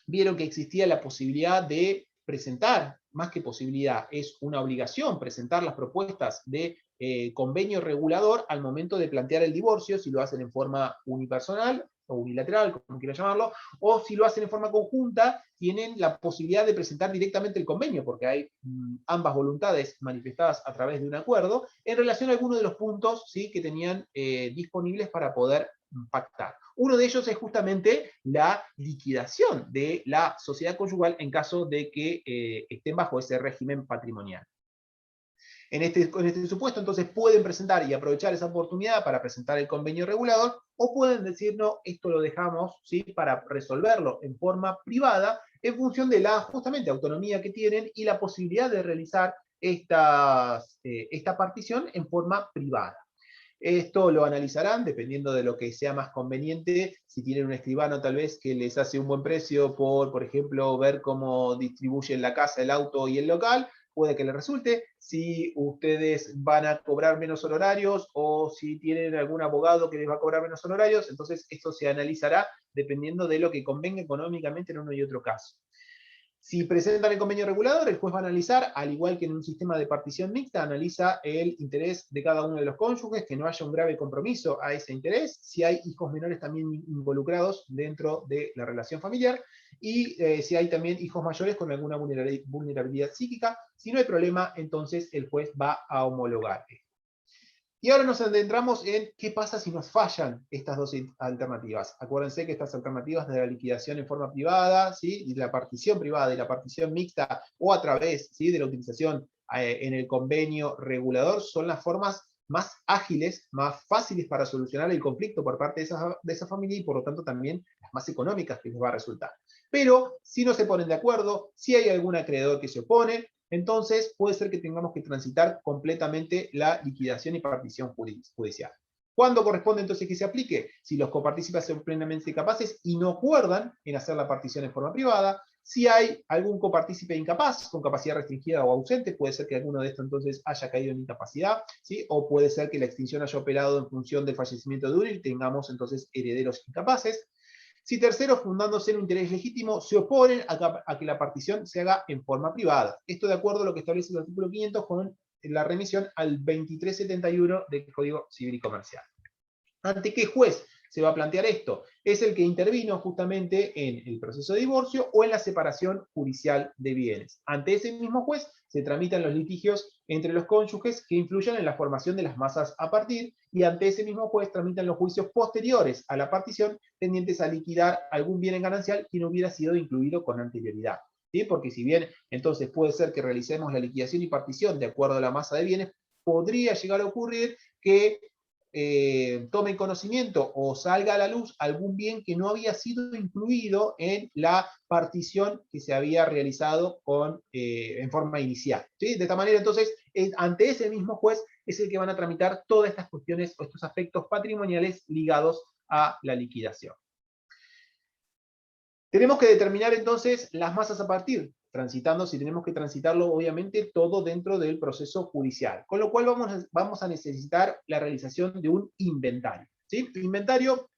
vieron que existía la posibilidad de presentar, más que posibilidad, es una obligación presentar las propuestas de convenio regulador al momento de plantear el divorcio, si lo hacen en forma unipersonal o unilateral, como quieran llamarlo, o si lo hacen en forma conjunta, tienen la posibilidad de presentar directamente el convenio, porque hay ambas voluntades manifestadas a través de un acuerdo, en relación a algunos de los puntos, ¿sí?, que tenían disponibles para poder pactar. Uno de ellos es justamente la liquidación de la sociedad conyugal en caso de que estén bajo ese régimen patrimonial. En este supuesto, entonces, pueden presentar y aprovechar esa oportunidad para presentar el convenio regulador, o pueden decir, no, esto lo dejamos, ¿sí?, para resolverlo en forma privada, en función de la, justamente, autonomía que tienen y la posibilidad de realizar esta partición en forma privada. Esto lo analizarán dependiendo de lo que sea más conveniente. Si tienen un escribano tal vez que les hace un buen precio por ejemplo, ver cómo distribuyen la casa, el auto y el local, puede que les resulte. Si ustedes van a cobrar menos honorarios o si tienen algún abogado que les va a cobrar menos honorarios, entonces esto se analizará dependiendo de lo que convenga económicamente en uno y otro caso. Si presentan el convenio regulador, el juez va a analizar, al igual que en un sistema de partición mixta, analiza el interés de cada uno de los cónyuges, que no haya un grave compromiso a ese interés, si hay hijos menores también involucrados dentro de la relación familiar, y si hay también hijos mayores con alguna vulnerabilidad psíquica. Si no hay problema, entonces el juez va a homologar. Y ahora nos adentramos en qué pasa si nos fallan estas dos alternativas. Acuérdense que estas alternativas de la liquidación en forma privada, ¿sí? Y de la partición privada y la partición mixta, o a través, ¿sí?, de la utilización en el convenio regulador, son las formas más ágiles, más fáciles para solucionar el conflicto por parte de esa familia y por lo tanto también las más económicas que les va a resultar. Pero si no se ponen de acuerdo, si hay algún acreedor que se opone, entonces puede ser que tengamos que transitar completamente la liquidación y partición judicial. ¿Cuándo corresponde entonces que se aplique? Si los copartícipes son plenamente capaces y no acuerdan en hacer la partición en forma privada. Si hay algún copartícipe incapaz, con capacidad restringida o ausente, puede ser que alguno de estos entonces haya caído en incapacidad, ¿sí? O puede ser que la extinción haya operado en función del fallecimiento de uno y tengamos entonces herederos incapaces. Si terceros, fundándose en un interés legítimo, se oponen a que la partición se haga en forma privada. Esto de acuerdo a lo que establece el artículo 500 con la remisión al 2371 del Código Civil y Comercial. ¿Ante qué juez se va a plantear esto? Es el que intervino justamente en el proceso de divorcio o en la separación judicial de bienes. Ante ese mismo juez se tramitan los litigios entre los cónyuges que influyen en la formación de las masas a partir, y ante ese mismo juez tramitan los juicios posteriores a la partición tendientes a liquidar algún bien en ganancial que no hubiera sido incluido con anterioridad. ¿Sí? Porque si bien entonces puede ser que realicemos la liquidación y partición de acuerdo a la masa de bienes, podría llegar a ocurrir que tome conocimiento o salga a la luz algún bien que no había sido incluido en la partición que se había realizado en forma inicial. ¿Sí? De esta manera, entonces, ante ese mismo juez es el que van a tramitar todas estas cuestiones o estos aspectos patrimoniales ligados a la liquidación. Tenemos que determinar entonces las masas a partir, transitando, si tenemos que transitarlo, obviamente, todo dentro del proceso judicial. Con lo cual vamos a necesitar la realización de un inventario. ¿Sí? Inventario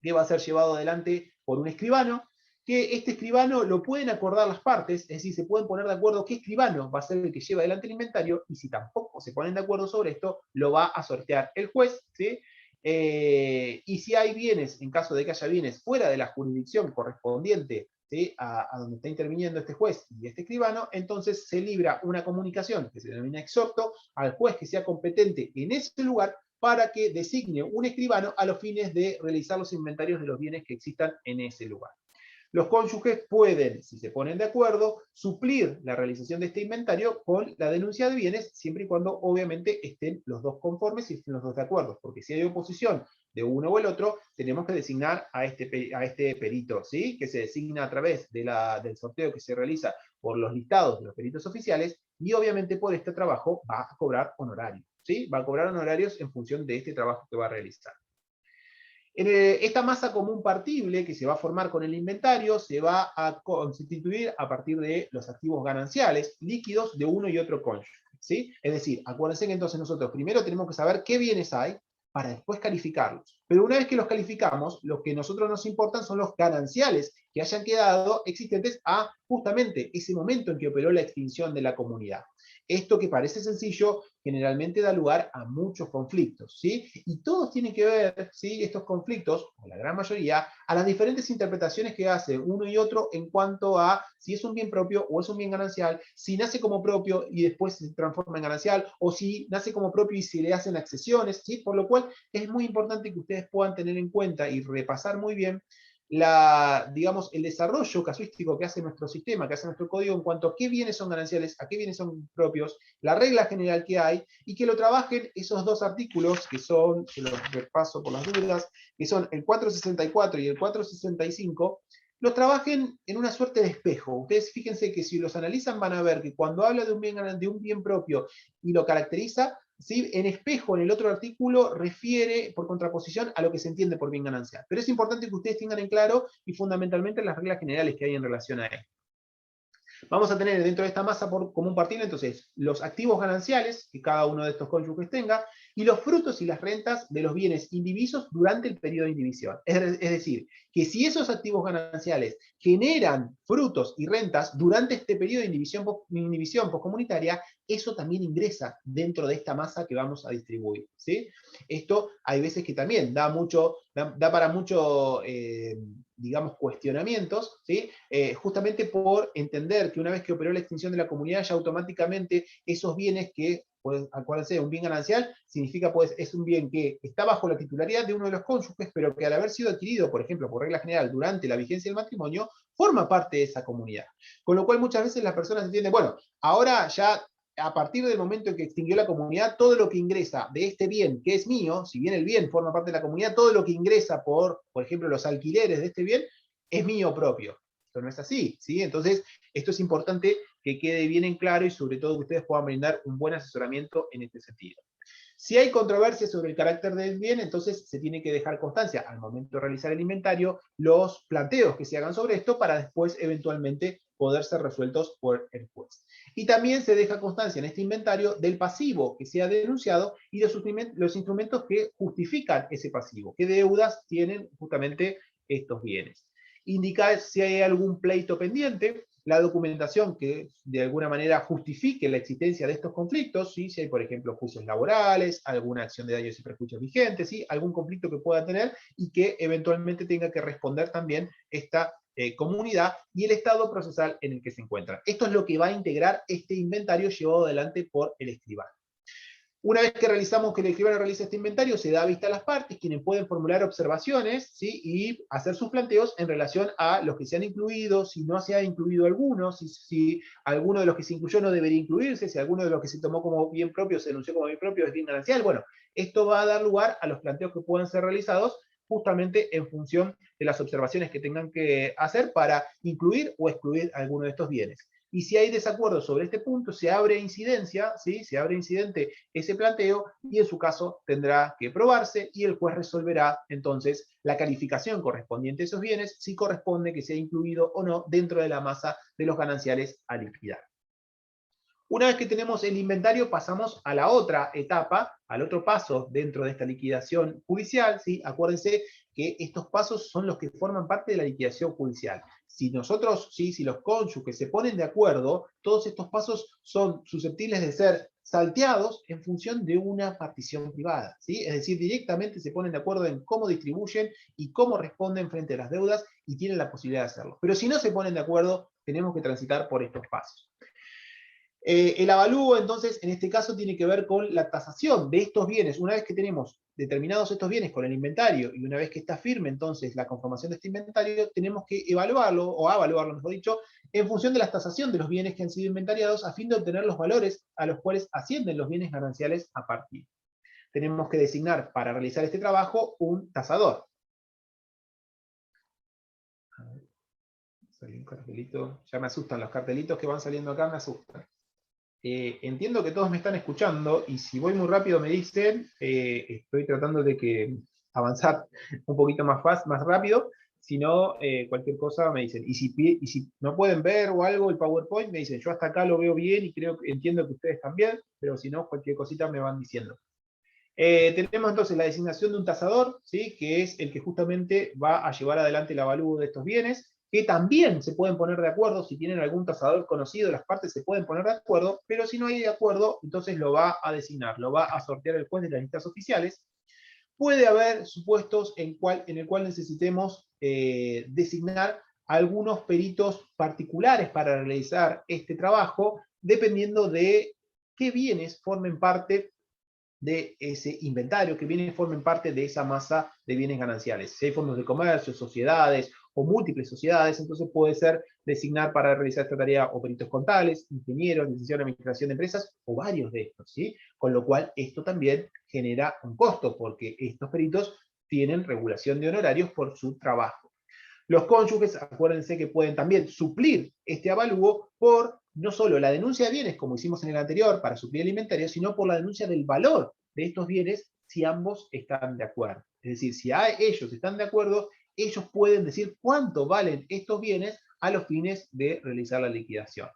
que va a ser llevado adelante por un escribano, que este escribano lo pueden acordar las partes, es decir, se pueden poner de acuerdo qué escribano va a ser el que lleva adelante el inventario, y si tampoco se ponen de acuerdo sobre esto, lo va a sortear el juez, ¿sí? Y si hay bienes, en caso de que haya bienes fuera de la jurisdicción correspondiente, ¿sí?, a donde está interviniendo este juez y este escribano, entonces se libra una comunicación que se denomina exhorto al juez que sea competente en ese lugar para que designe un escribano a los fines de realizar los inventarios de los bienes que existan en ese lugar. Los cónyuges pueden, si se ponen de acuerdo, suplir la realización de este inventario con la denuncia de bienes, siempre y cuando obviamente estén los dos conformes y estén los dos de acuerdo, porque si hay oposición de uno o el otro, tenemos que designar a este perito, ¿sí?, que se designa a través del sorteo que se realiza por los listados de los peritos oficiales, y obviamente por este trabajo va a cobrar honorarios, ¿sí? Va a cobrar honorarios en función de este trabajo que va a realizar. Esta masa común partible que se va a formar con el inventario se va a constituir a partir de los activos gananciales líquidos de uno y otro cónyuge, ¿sí? Es decir, acuérdense que entonces nosotros primero tenemos que saber qué bienes hay para después calificarlos. Pero una vez que los calificamos, los que a nosotros nos importan son los gananciales que hayan quedado existentes a justamente ese momento en que operó la extinción de la comunidad. Esto que parece sencillo, generalmente da lugar a muchos conflictos, ¿sí? Y todos tienen que ver, ¿sí?, estos conflictos, o la gran mayoría, a las diferentes interpretaciones que hace uno y otro en cuanto a si es un bien propio o es un bien ganancial, si nace como propio y después se transforma en ganancial, o si nace como propio y se le hacen accesiones, ¿sí? Por lo cual es muy importante que ustedes puedan tener en cuenta y repasar muy bien digamos, el desarrollo casuístico que hace nuestro sistema, que hace nuestro código en cuanto a qué bienes son gananciales, a qué bienes son propios, la regla general que hay, y que lo trabajen esos dos artículos que son, se los repaso por las dudas, que son el 464 y el 465, los trabajen en una suerte de espejo. Ustedes fíjense que si los analizan van a ver que cuando habla de un bien propio y lo caracteriza, ¿sí? En espejo, en el otro artículo, refiere por contraposición a lo que se entiende por bien ganancial. Pero es importante que ustedes tengan en claro y fundamentalmente las reglas generales que hay en relación a él. Vamos a tener dentro de esta masa común partible, entonces, los activos gananciales que cada uno de estos cónyuges tenga, y los frutos y las rentas de los bienes indivisos durante el periodo de indivisión. Es decir, que si esos activos gananciales generan frutos y rentas durante este periodo de indivisión postcomunitaria, eso también ingresa dentro de esta masa que vamos a distribuir, ¿sí? Esto hay veces que también da para mucho, digamos, cuestionamientos, ¿sí? Justamente por entender que una vez que operó la extinción de la comunidad, ya automáticamente esos bienes que, pues, acuérdense, un bien ganancial significa, pues, es un bien que está bajo la titularidad de uno de los cónyuges, pero que al haber sido adquirido, por ejemplo, por regla general, durante la vigencia del matrimonio, forma parte de esa comunidad. Con lo cual muchas veces las personas entienden, bueno, ahora ya a partir del momento en que extinguió la comunidad, todo lo que ingresa de este bien que es mío, si bien el bien forma parte de la comunidad, todo lo que ingresa por ejemplo, los alquileres de este bien, es mío propio. Esto no es así, ¿sí? Entonces, esto es importante que quede bien en claro y sobre todo que ustedes puedan brindar un buen asesoramiento en este sentido. Si hay controversia sobre el carácter del bien, entonces se tiene que dejar constancia al momento de realizar el inventario, los planteos que se hagan sobre esto para después eventualmente poder ser resueltos por el juez. Y también se deja constancia en este inventario del pasivo que sea denunciado y de los instrumentos que justifican ese pasivo, qué deudas tienen justamente estos bienes. Indicar si hay algún pleito pendiente, la documentación que de alguna manera justifique la existencia de estos conflictos, ¿sí? Si hay, por ejemplo, juicios laborales, alguna acción de daños y perjuicios vigentes, ¿sí? Algún conflicto que pueda tener y que eventualmente tenga que responder también esta comunidad y el estado procesal en el que se encuentra. Esto es lo que va a integrar este inventario llevado adelante por el escribano. Una vez que realizamos que el escribano realiza este inventario, se da vista a las partes, quienes pueden formular observaciones, ¿sí? Y hacer sus planteos en relación a los que se han incluido, si no se ha incluido alguno, si alguno de los que se incluyó no debería incluirse, si alguno de los que se tomó como bien propio, se denunció como bien propio, es bien ganancial. Bueno, esto va a dar lugar a los planteos que puedan ser realizados justamente en función de las observaciones que tengan que hacer para incluir o excluir alguno de estos bienes. Y si hay desacuerdo sobre este punto, se abre incidencia, ¿sí? Se abre incidente ese planteo y en su caso tendrá que probarse y el juez resolverá entonces la calificación correspondiente a esos bienes, si corresponde que sea incluido o no dentro de la masa de los gananciales a liquidar. Una vez que tenemos el inventario, pasamos a la otra etapa, al otro paso dentro de esta liquidación judicial, ¿sí? Acuérdense que estos pasos son los que forman parte de la liquidación judicial. Si nosotros, ¿sí? Si los cónyuges se ponen de acuerdo, todos estos pasos son susceptibles de ser salteados en función de una partición privada, ¿sí? Es decir, directamente se ponen de acuerdo en cómo distribuyen y cómo responden frente a las deudas y tienen la posibilidad de hacerlo. Pero si no se ponen de acuerdo, tenemos que transitar por estos pasos. El avalúo, entonces, en este caso tiene que ver con la tasación de estos bienes. Una vez que tenemos determinados estos bienes con el inventario y una vez que está firme, entonces, la conformación de este inventario, tenemos que evaluarlo, o evaluarlo, mejor dicho, en función de la tasación de los bienes que han sido inventariados a fin de obtener los valores a los cuales ascienden los bienes gananciales a partir. Tenemos que designar para realizar este trabajo un tasador. Salió un cartelito. Ya me asustan los cartelitos que van saliendo acá, me asustan. Entiendo que todos me están escuchando y si voy muy rápido me dicen, estoy tratando de que avanzar un poquito más rápido, si no, cualquier cosa me dicen. Y si no pueden ver o algo el PowerPoint, me dicen, yo hasta acá lo veo bien y entiendo que ustedes también, pero si no, cualquier cosita me van diciendo. Tenemos entonces la designación de un tasador, ¿sí? Que es el que justamente va a llevar adelante el avalúo de estos bienes, que también se pueden poner de acuerdo, si tienen algún tasador conocido, las partes se pueden poner de acuerdo, pero si no hay de acuerdo, entonces lo va a designar, lo va a sortear el juez de las listas oficiales. Puede haber supuestos en el cual necesitemos designar algunos peritos particulares para realizar este trabajo, dependiendo de qué bienes formen parte de ese inventario, que bienes formen parte de esa masa de bienes gananciales. Si hay fondos de comercio, sociedades o múltiples sociedades, entonces puede ser designar para realizar esta tarea o peritos contables, ingenieros, licenciados en administración de empresas o varios de estos, ¿sí? Con lo cual esto también genera un costo porque estos peritos tienen regulación de honorarios por su trabajo. Los cónyuges, acuérdense que pueden también suplir este avalúo por no solo la denuncia de bienes, como hicimos en el anterior, para suplir el inventario, sino por la denuncia del valor de estos bienes si ambos están de acuerdo. Es decir, si ellos están de acuerdo, ellos pueden decir cuánto valen estos bienes a los fines de realizar la liquidación.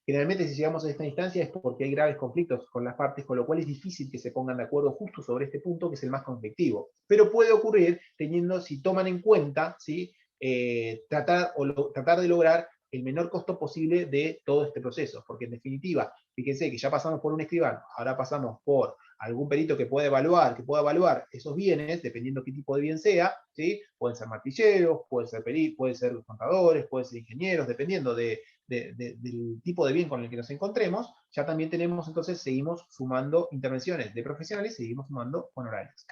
Generalmente, si llegamos a esta instancia es porque hay graves conflictos con las partes, con lo cual es difícil que se pongan de acuerdo justo sobre este punto, que es el más conflictivo. Pero puede ocurrir teniendo, si toman en cuenta, ¿sí? Tratar de lograr el menor costo posible de todo este proceso, porque en definitiva, fíjense que ya pasamos por un escribano, ahora pasamos por algún perito que pueda evaluar esos bienes, dependiendo qué tipo de bien sea, ¿sí? Pueden ser martilleros, pueden ser contadores, pueden ser ingenieros, dependiendo del tipo de bien con el que nos encontremos. Ya también tenemos, entonces, seguimos sumando intervenciones de profesionales, seguimos sumando honorarios.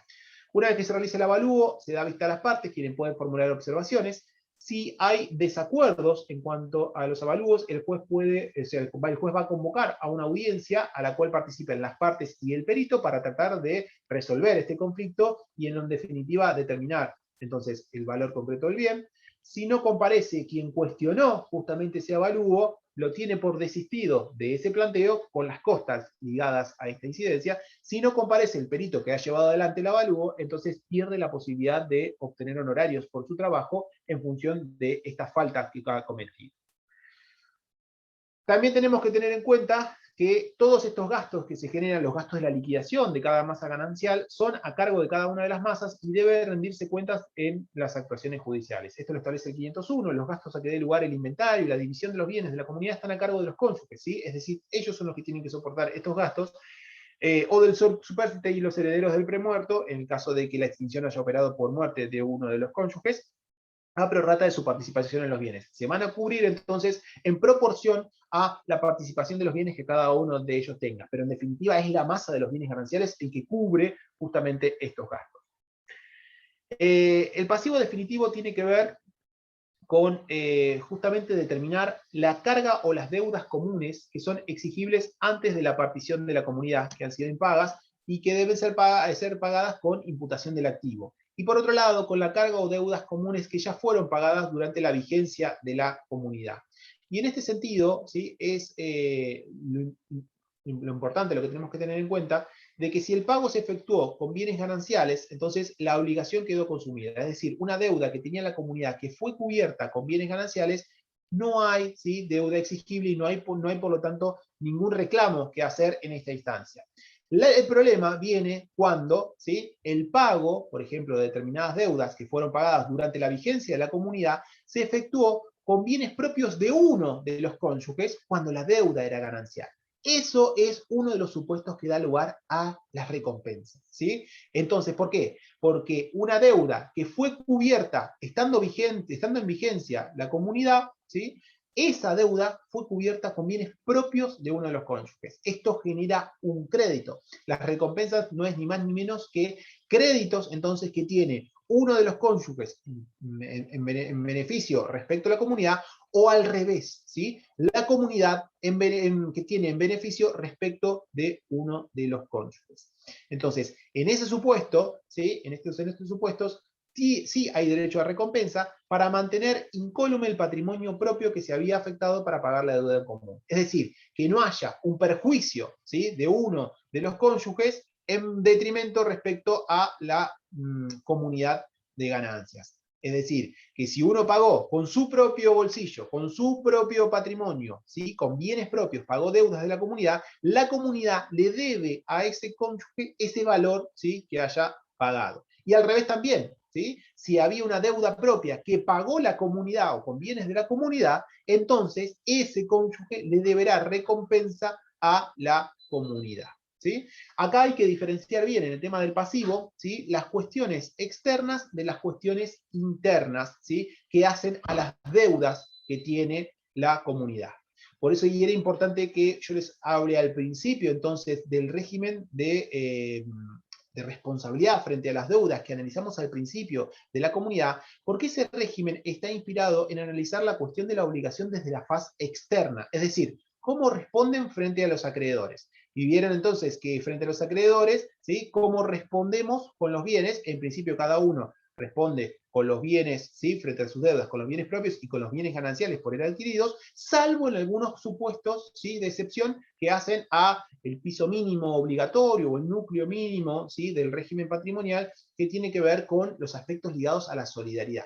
Una vez que se realice el avalúo, se da vista a las partes, quienes pueden formular observaciones. Si hay desacuerdos en cuanto a los avalúos, el juez va a convocar a una audiencia a la cual participen las partes y el perito para tratar de resolver este conflicto y en definitiva determinar entonces el valor concreto del bien. Si no comparece quien cuestionó justamente ese avalúo, lo tiene por desistido de ese planteo con las costas ligadas a esta incidencia. Si no comparece el perito que ha llevado adelante el avalúo, entonces pierde la posibilidad de obtener honorarios por su trabajo en función de estas faltas que ha cometido. También tenemos que tener en cuenta que todos estos gastos que se generan, los gastos de la liquidación de cada masa ganancial, son a cargo de cada una de las masas y debe rendirse cuentas en las actuaciones judiciales. Esto lo establece el 501, los gastos a que dé lugar el inventario y la división de los bienes de la comunidad están a cargo de los cónyuges, ¿sí? Es decir, ellos son los que tienen que soportar estos gastos, o del supérstite y los herederos del premuerto, en el caso de que la extinción haya operado por muerte de uno de los cónyuges, a prorrata de su participación en los bienes. Se van a cubrir entonces en proporción a la participación de los bienes que cada uno de ellos tenga, pero en definitiva es la masa de los bienes gananciales el que cubre justamente estos gastos. El pasivo definitivo tiene que ver con justamente determinar la carga o las deudas comunes que son exigibles antes de la partición de la comunidad, que han sido impagas y que deben ser pagadas con imputación del activo. Y por otro lado, con la carga o deudas comunes que ya fueron pagadas durante la vigencia de la comunidad. Y en este sentido, ¿sí? Es lo importante, lo que tenemos que tener en cuenta, de que si el pago se efectuó con bienes gananciales, entonces la obligación quedó consumida. Es decir, una deuda que tenía la comunidad que fue cubierta con bienes gananciales, no hay, ¿sí? Deuda exigible y no hay por lo tanto ningún reclamo que hacer en esta instancia. El problema viene cuando, ¿sí? El pago, por ejemplo, de determinadas deudas que fueron pagadas durante la vigencia de la comunidad, se efectuó con bienes propios de uno de los cónyuges cuando la deuda era ganancial. Eso es uno de los supuestos que da lugar a las recompensas, ¿sí? Entonces, ¿por qué? Porque una deuda que fue cubierta estando en vigencia la comunidad, ¿sí? Esa deuda fue cubierta con bienes propios de uno de los cónyuges. Esto genera un crédito. Las recompensas no es ni más ni menos que créditos, entonces, que tiene uno de los cónyuges en beneficio respecto a la comunidad, o al revés, ¿sí? La comunidad que tiene en beneficio respecto de uno de los cónyuges. Entonces, en ese supuesto, ¿sí? En estos supuestos, sí hay derecho a recompensa para mantener incólume el patrimonio propio que se había afectado para pagar la deuda en común. Es decir, que no haya un perjuicio, ¿sí? De uno de los cónyuges en detrimento respecto a la comunidad de ganancias. Es decir, que si uno pagó con su propio bolsillo, con su propio patrimonio, ¿sí? Con bienes propios, pagó deudas de la comunidad le debe a ese cónyuge ese valor, ¿sí? Que haya pagado. Y al revés también, ¿sí? Si había una deuda propia que pagó la comunidad o con bienes de la comunidad, entonces ese cónyuge le deberá recompensa a la comunidad. ¿Sí? Acá hay que diferenciar bien en el tema del pasivo, ¿sí? Las cuestiones externas de las cuestiones internas, ¿sí? Que hacen a las deudas que tiene la comunidad. Por eso y era importante que yo les hable al principio entonces del régimen de responsabilidad frente a las deudas que analizamos al principio de la comunidad, porque ese régimen está inspirado en analizar la cuestión de la obligación desde la faz externa, es decir, cómo responden frente a los acreedores. Y vieron entonces que frente a los acreedores, ¿sí? Cómo respondemos con los bienes, en principio cada uno responde con los bienes, ¿sí? Frente a sus deudas, con los bienes propios y con los bienes gananciales por él adquiridos, salvo en algunos supuestos, ¿sí? De excepción que hacen a el piso mínimo obligatorio o el núcleo mínimo, ¿sí? Del régimen patrimonial, que tiene que ver con los aspectos ligados a la solidaridad.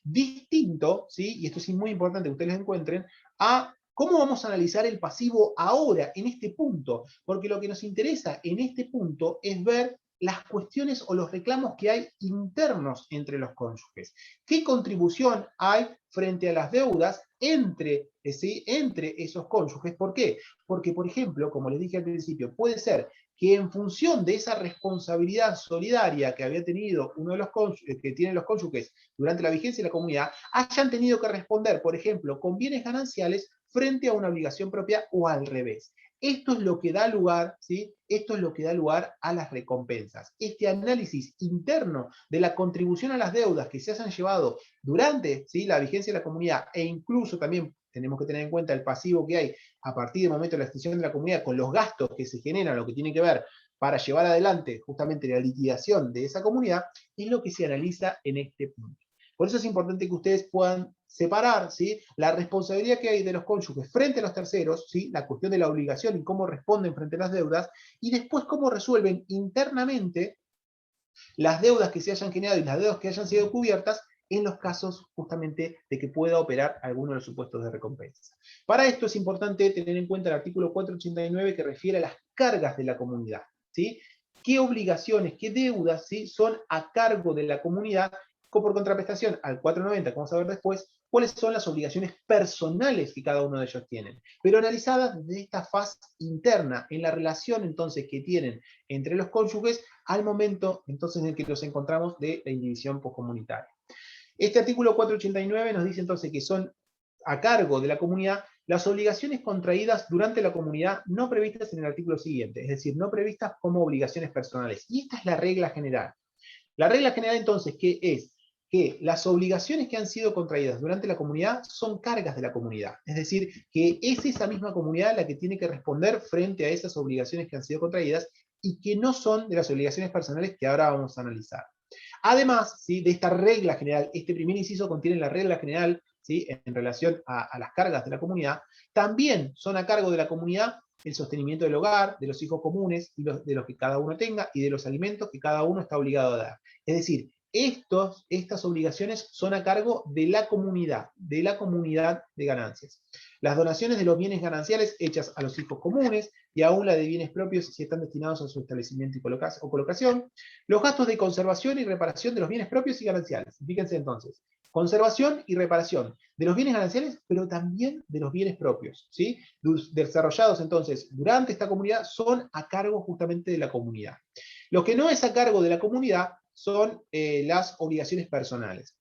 Distinto, ¿sí? Y esto es muy importante que ustedes lo encuentren, a cómo vamos a analizar el pasivo ahora, en este punto, porque lo que nos interesa en este punto es ver las cuestiones o los reclamos que hay internos entre los cónyuges. ¿Qué contribución hay frente a las deudas entre esos cónyuges? ¿Por qué? Porque, por ejemplo, como les dije al principio, puede ser que en función de esa responsabilidad solidaria que había tenido uno de los cónyuges, que tienen los cónyuges durante la vigencia de la comunidad, hayan tenido que responder, por ejemplo, con bienes gananciales frente a una obligación propia o al revés. Esto es lo que da lugar, ¿sí? Esto es lo que da lugar a las recompensas. Este análisis interno de la contribución a las deudas que se hayan llevado durante, ¿sí? La vigencia de la comunidad, e incluso también tenemos que tener en cuenta el pasivo que hay a partir del momento de la extinción de la comunidad, con los gastos que se generan, lo que tiene que ver para llevar adelante justamente la liquidación de esa comunidad, es lo que se analiza en este punto. Por eso es importante que ustedes puedan separar, ¿sí? La responsabilidad que hay de los cónyuges frente a los terceros, ¿sí? La cuestión de la obligación y cómo responden frente a las deudas, y después cómo resuelven internamente las deudas que se hayan generado y las deudas que hayan sido cubiertas en los casos justamente de que pueda operar alguno de los supuestos de recompensa. Para esto es importante tener en cuenta el artículo 489 que refiere a las cargas de la comunidad, ¿sí? ¿Qué obligaciones, qué deudas, ¿sí? Son a cargo de la comunidad? Por contraprestación al 490, que vamos a ver después, cuáles son las obligaciones personales que cada uno de ellos tienen, pero analizadas desde esta faz interna, en la relación entonces que tienen entre los cónyuges al momento entonces en el que los encontramos de la indivisión poscomunitaria. Este artículo 489 nos dice entonces que son a cargo de la comunidad las obligaciones contraídas durante la comunidad no previstas en el artículo siguiente, es decir, no previstas como obligaciones personales. Y esta es la regla general. La regla general entonces, ¿qué es? Que las obligaciones que han sido contraídas durante la comunidad son cargas de la comunidad. Es decir, que es esa misma comunidad la que tiene que responder frente a esas obligaciones que han sido contraídas y que no son de las obligaciones personales que ahora vamos a analizar. Además, ¿sí? De esta regla general, este primer inciso contiene la regla general, ¿sí? En relación a las cargas de la comunidad, también son a cargo de la comunidad el sostenimiento del hogar, de los hijos comunes, y de los que cada uno tenga, y de los alimentos que cada uno está obligado a dar. Es decir, estas obligaciones son a cargo de la comunidad de ganancias. Las donaciones de los bienes gananciales hechas a los hijos comunes, y aún la de bienes propios si están destinados a su establecimiento o colocación, los gastos de conservación y reparación de los bienes propios y gananciales. Fíjense entonces, conservación y reparación de los bienes gananciales, pero también de los bienes propios, ¿sí? Desarrollados entonces durante esta comunidad son a cargo justamente de la comunidad. Lo que no es a cargo de la comunidad son las obligaciones personales.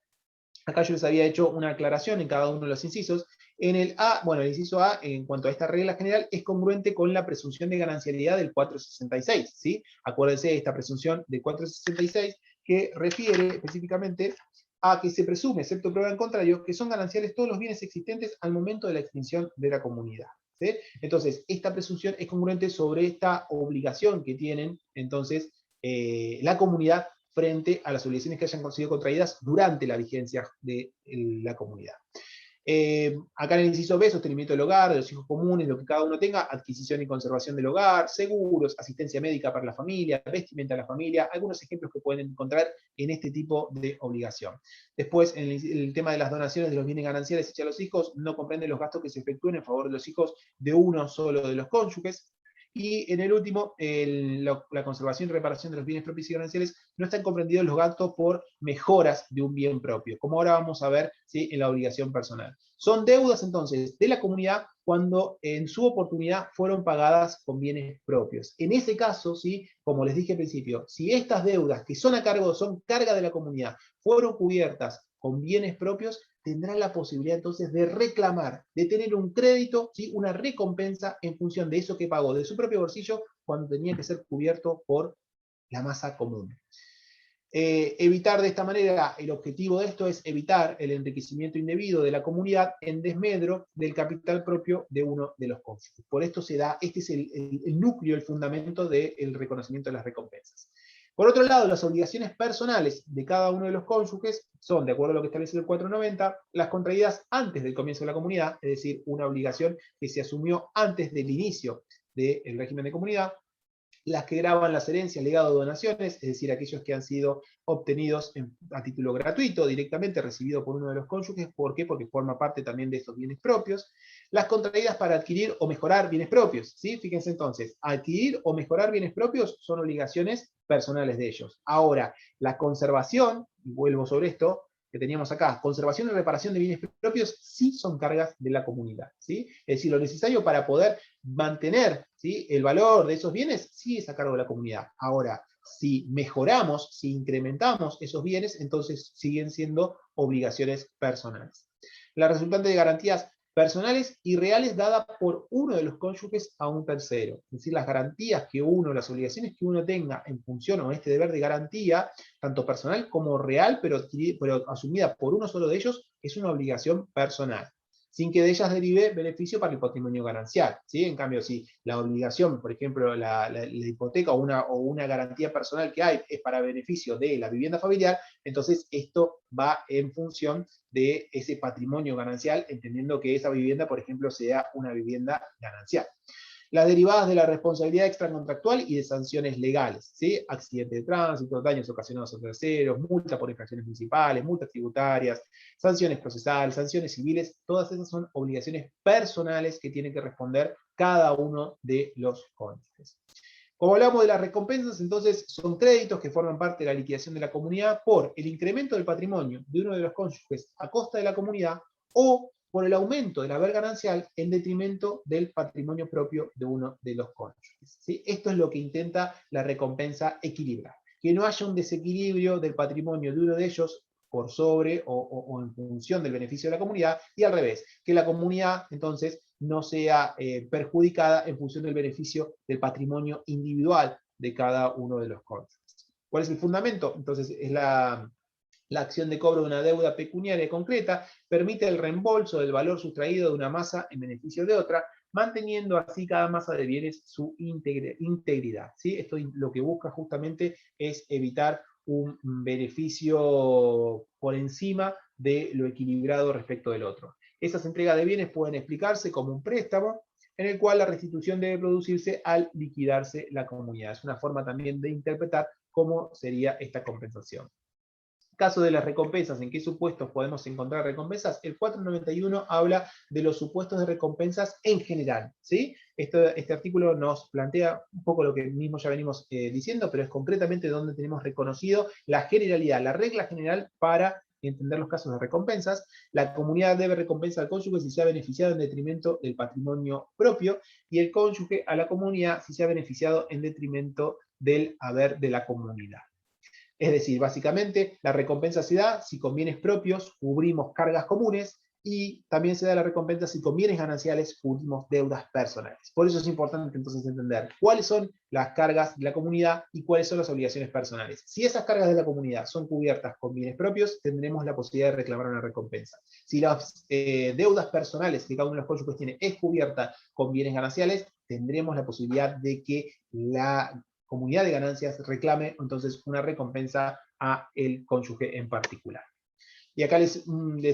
Acá yo les había hecho una aclaración en cada uno de los incisos. En el A, bueno, el inciso A, en cuanto a esta regla general, es congruente con la presunción de ganancialidad del 466, ¿sí? Acuérdense de esta presunción del 466 que refiere específicamente a que se presume, excepto prueba en contrario, que son gananciales todos los bienes existentes al momento de la extinción de la comunidad, ¿sí? Entonces, esta presunción es congruente sobre esta obligación que tienen, entonces, la comunidad frente a las obligaciones que hayan sido contraídas durante la vigencia de la comunidad. Acá en el inciso B, sostenimiento del hogar, de los hijos comunes, lo que cada uno tenga, adquisición y conservación del hogar, seguros, asistencia médica para la familia, vestimenta de la familia, algunos ejemplos que pueden encontrar en este tipo de obligación. Después, en el tema de las donaciones de los bienes gananciales hechos a los hijos, no comprende los gastos que se efectúen en favor de los hijos de uno solo de los cónyuges. Y en el último, la conservación y reparación de los bienes propios y gananciales no están comprendidos los gastos por mejoras de un bien propio, como ahora vamos a ver, ¿sí? En la obligación personal. Son deudas entonces de la comunidad cuando en su oportunidad fueron pagadas con bienes propios. En ese caso, ¿sí? Como les dije al principio, si estas deudas que son a cargo, son carga de la comunidad, fueron cubiertas con bienes propios, tendrá la posibilidad entonces de reclamar, de tener un crédito, ¿sí? Una recompensa en función de eso que pagó de su propio bolsillo cuando tenía que ser cubierto por la masa común. Evitar de esta manera, el objetivo de esto es evitar el enriquecimiento indebido de la comunidad en desmedro del capital propio de uno de los cónyuges. Por esto se da, este es el núcleo, el fundamento del reconocimiento de las recompensas. Por otro lado, las obligaciones personales de cada uno de los cónyuges son, de acuerdo a lo que establece el 490, las contraídas antes del comienzo de la comunidad, es decir, una obligación que se asumió antes del inicio del régimen de comunidad, las que graban las herencias, legados o donaciones, es decir, aquellos que han sido obtenidos a título gratuito, directamente recibido por uno de los cónyuges. ¿Por qué? Porque forma parte también de estos bienes propios. Las contraídas para adquirir o mejorar bienes propios, ¿sí? Fíjense entonces, adquirir o mejorar bienes propios son obligaciones personales de ellos. Ahora, la conservación, y vuelvo sobre esto, que teníamos acá, conservación y reparación de bienes propios, sí son cargas de la comunidad, ¿sí? Es decir, lo necesario para poder mantener, ¿sí?, el valor de esos bienes, sí es a cargo de la comunidad. Ahora, si mejoramos, si incrementamos esos bienes, entonces siguen siendo obligaciones personales. La resultante de garantías personales y reales dadas por uno de los cónyuges a un tercero. Es decir, las garantías que uno, las obligaciones que uno tenga en función o este deber de garantía, tanto personal como real, pero asumida por uno solo de ellos, es una obligación personal, sin que de ellas derive beneficio para el patrimonio ganancial, ¿sí? En cambio, si la obligación, por ejemplo, la hipoteca o una garantía personal que hay es para beneficio de la vivienda familiar, entonces esto va en función de ese patrimonio ganancial, entendiendo que esa vivienda, por ejemplo, sea una vivienda ganancial. Las derivadas de la responsabilidad extracontractual y de sanciones legales, ¿sí? Accidente de tránsito, daños ocasionados a terceros, multa por infracciones municipales, multas tributarias, sanciones procesales, sanciones civiles, todas esas son obligaciones personales que tiene que responder cada uno de los cónyuges. Como hablamos de las recompensas, entonces son créditos que forman parte de la liquidación de la comunidad por el incremento del patrimonio de uno de los cónyuges a costa de la comunidad o por el aumento del haber ganancial en detrimento del patrimonio propio de uno de los cónyuges, ¿sí? Esto es lo que intenta la recompensa equilibrar. Que no haya un desequilibrio del patrimonio de uno de ellos por sobre o en función del beneficio de la comunidad, y al revés, que la comunidad entonces no sea perjudicada en función del beneficio del patrimonio individual de cada uno de los cónyuges. ¿Cuál es el fundamento? Entonces es la acción de cobro de una deuda pecuniaria concreta, permite el reembolso del valor sustraído de una masa en beneficio de otra, manteniendo así cada masa de bienes su integridad, ¿sí? Esto lo que busca justamente es evitar un beneficio por encima de lo equilibrado respecto del otro. Esas entregas de bienes pueden explicarse como un préstamo, en el cual la restitución debe producirse al liquidarse la comunidad. Es una forma también de interpretar cómo sería esta compensación. Caso de las recompensas, ¿en qué supuestos podemos encontrar recompensas? El 491 habla de los supuestos de recompensas en general, ¿sí? Este artículo nos plantea un poco lo que mismo ya venimos diciendo, pero es concretamente donde tenemos reconocido la generalidad, la regla general para entender los casos de recompensas. La comunidad debe recompensa al cónyuge si se ha beneficiado en detrimento del patrimonio propio, y el cónyuge a la comunidad si se ha beneficiado en detrimento del haber de la comunidad. Es decir, básicamente la recompensa se da si con bienes propios cubrimos cargas comunes, y también se da la recompensa si con bienes gananciales cubrimos deudas personales. Por eso es importante entonces entender cuáles son las cargas de la comunidad y cuáles son las obligaciones personales. Si esas cargas de la comunidad son cubiertas con bienes propios, tendremos la posibilidad de reclamar una recompensa. Si las deudas personales que cada uno de los cónyuges tiene es cubierta con bienes gananciales, tendremos la posibilidad de que la comunidad de ganancias reclame entonces una recompensa a el cónyuge en particular. Y acá les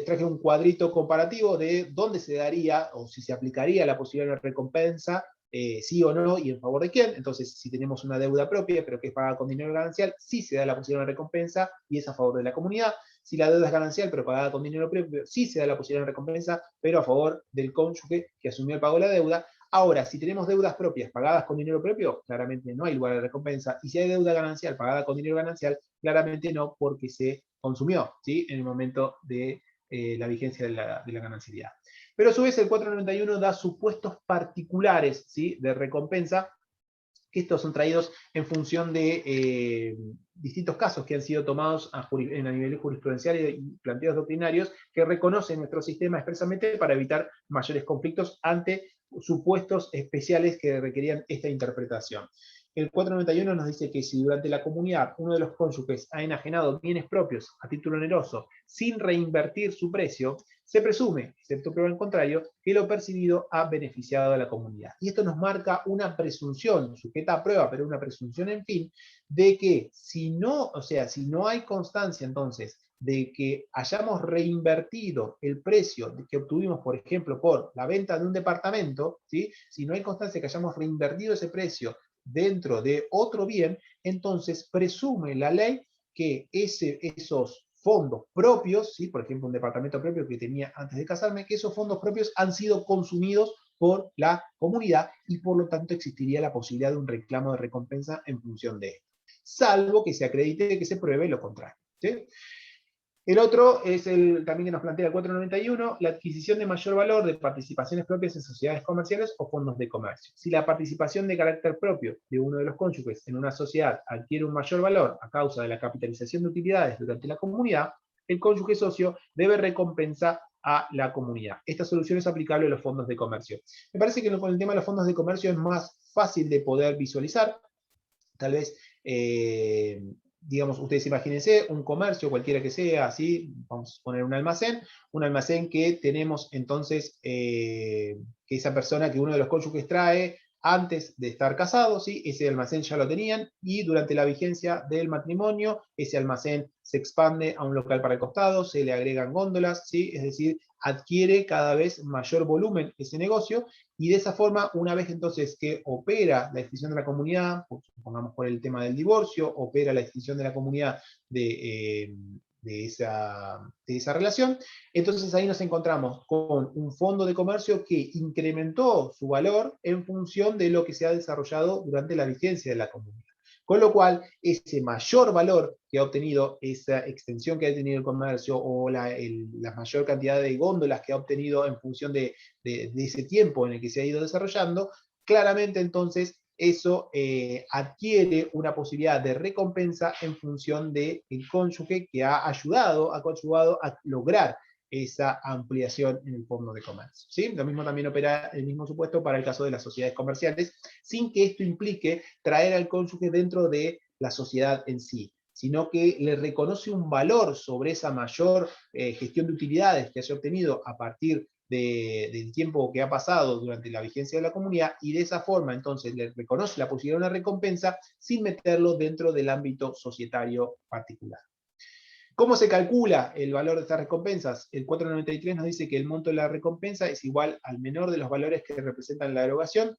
traje un cuadrito comparativo de dónde se daría o si se aplicaría la posibilidad de una recompensa, sí o no, y en favor de quién. Entonces, si tenemos una deuda propia, pero que es pagada con dinero ganancial, sí se da la posibilidad de una recompensa y es a favor de la comunidad. Si la deuda es ganancial, pero pagada con dinero propio, sí se da la posibilidad de una recompensa, pero a favor del cónyuge que asumió el pago de la deuda. Ahora, si tenemos deudas propias pagadas con dinero propio, claramente no hay lugar de recompensa. Y si hay deuda ganancial pagada con dinero ganancial, claramente no, porque se consumió, ¿sí?, en el momento de la vigencia de la ganancialidad. Pero a su vez el 491 da supuestos particulares, ¿sí?, de recompensa, que estos son traídos en función de distintos casos que han sido tomados a nivel jurisprudencial y planteos doctrinarios que reconocen nuestro sistema expresamente para evitar mayores conflictos ante supuestos especiales que requerían esta interpretación. El 491 nos dice que si durante la comunidad uno de los cónyuges ha enajenado bienes propios a título oneroso sin reinvertir su precio, se presume, excepto prueba en contrario, que lo percibido ha beneficiado a la comunidad. Y esto nos marca una presunción, sujeta a prueba, pero una presunción, en fin, de que si no, o sea, si no hay constancia entonces de que hayamos reinvertido el precio que obtuvimos, por ejemplo, por la venta de un departamento, ¿sí? Si no hay constancia de que hayamos reinvertido ese precio dentro de otro bien, entonces presume la ley que esos fondos propios, ¿sí? Por ejemplo, un departamento propio que tenía antes de casarme, que esos fondos propios han sido consumidos por la comunidad y por lo tanto existiría la posibilidad de un reclamo de recompensa en función de esto, salvo que se acredite que se pruebe lo contrario, ¿sí? El otro es el también que nos plantea el 491, la adquisición de mayor valor de participaciones propias en sociedades comerciales o fondos de comercio. Si la participación de carácter propio de uno de los cónyuges en una sociedad adquiere un mayor valor a causa de la capitalización de utilidades durante la comunidad, el cónyuge socio debe recompensar a la comunidad. Esta solución es aplicable a los fondos de comercio. Me parece que con el tema de los fondos de comercio es más fácil de poder visualizar. Tal vez, digamos, ustedes imagínense un comercio, cualquiera que sea, así, vamos a poner un almacén que tenemos entonces, que esa persona, que uno de los cónyuges trae antes de estar casados, ¿sí? Ese almacén ya lo tenían, y durante la vigencia del matrimonio, ese almacén se expande a un local para el costado, se le agregan góndolas, ¿sí? Es decir, adquiere cada vez mayor volumen ese negocio, y de esa forma, una vez entonces que opera la extinción de la comunidad, pongamos por el tema del divorcio, opera la extinción de la comunidad de esa relación, entonces ahí nos encontramos con un fondo de comercio que incrementó su valor en función de lo que se ha desarrollado durante la vigencia de la comunidad. Con lo cual, ese mayor valor que ha obtenido, esa extensión que ha tenido el comercio, o la mayor cantidad de góndolas que ha obtenido en función de ese tiempo en el que se ha ido desarrollando, claramente entonces eso adquiere una posibilidad de recompensa en función del cónyuge que ha ayudado a lograr esa ampliación en el fondo de comercio, ¿sí? Lo mismo también opera el mismo supuesto para el caso de las sociedades comerciales, sin que esto implique traer al cónyuge dentro de la sociedad en sí, sino que le reconoce un valor sobre esa mayor gestión de utilidades que haya obtenido a partir del tiempo que ha pasado durante la vigencia de la comunidad, y de esa forma entonces le reconoce la posibilidad de una recompensa sin meterlo dentro del ámbito societario particular. ¿Cómo se calcula el valor de estas recompensas? El 493 nos dice que el monto de la recompensa es igual al menor de los valores que representan la erogación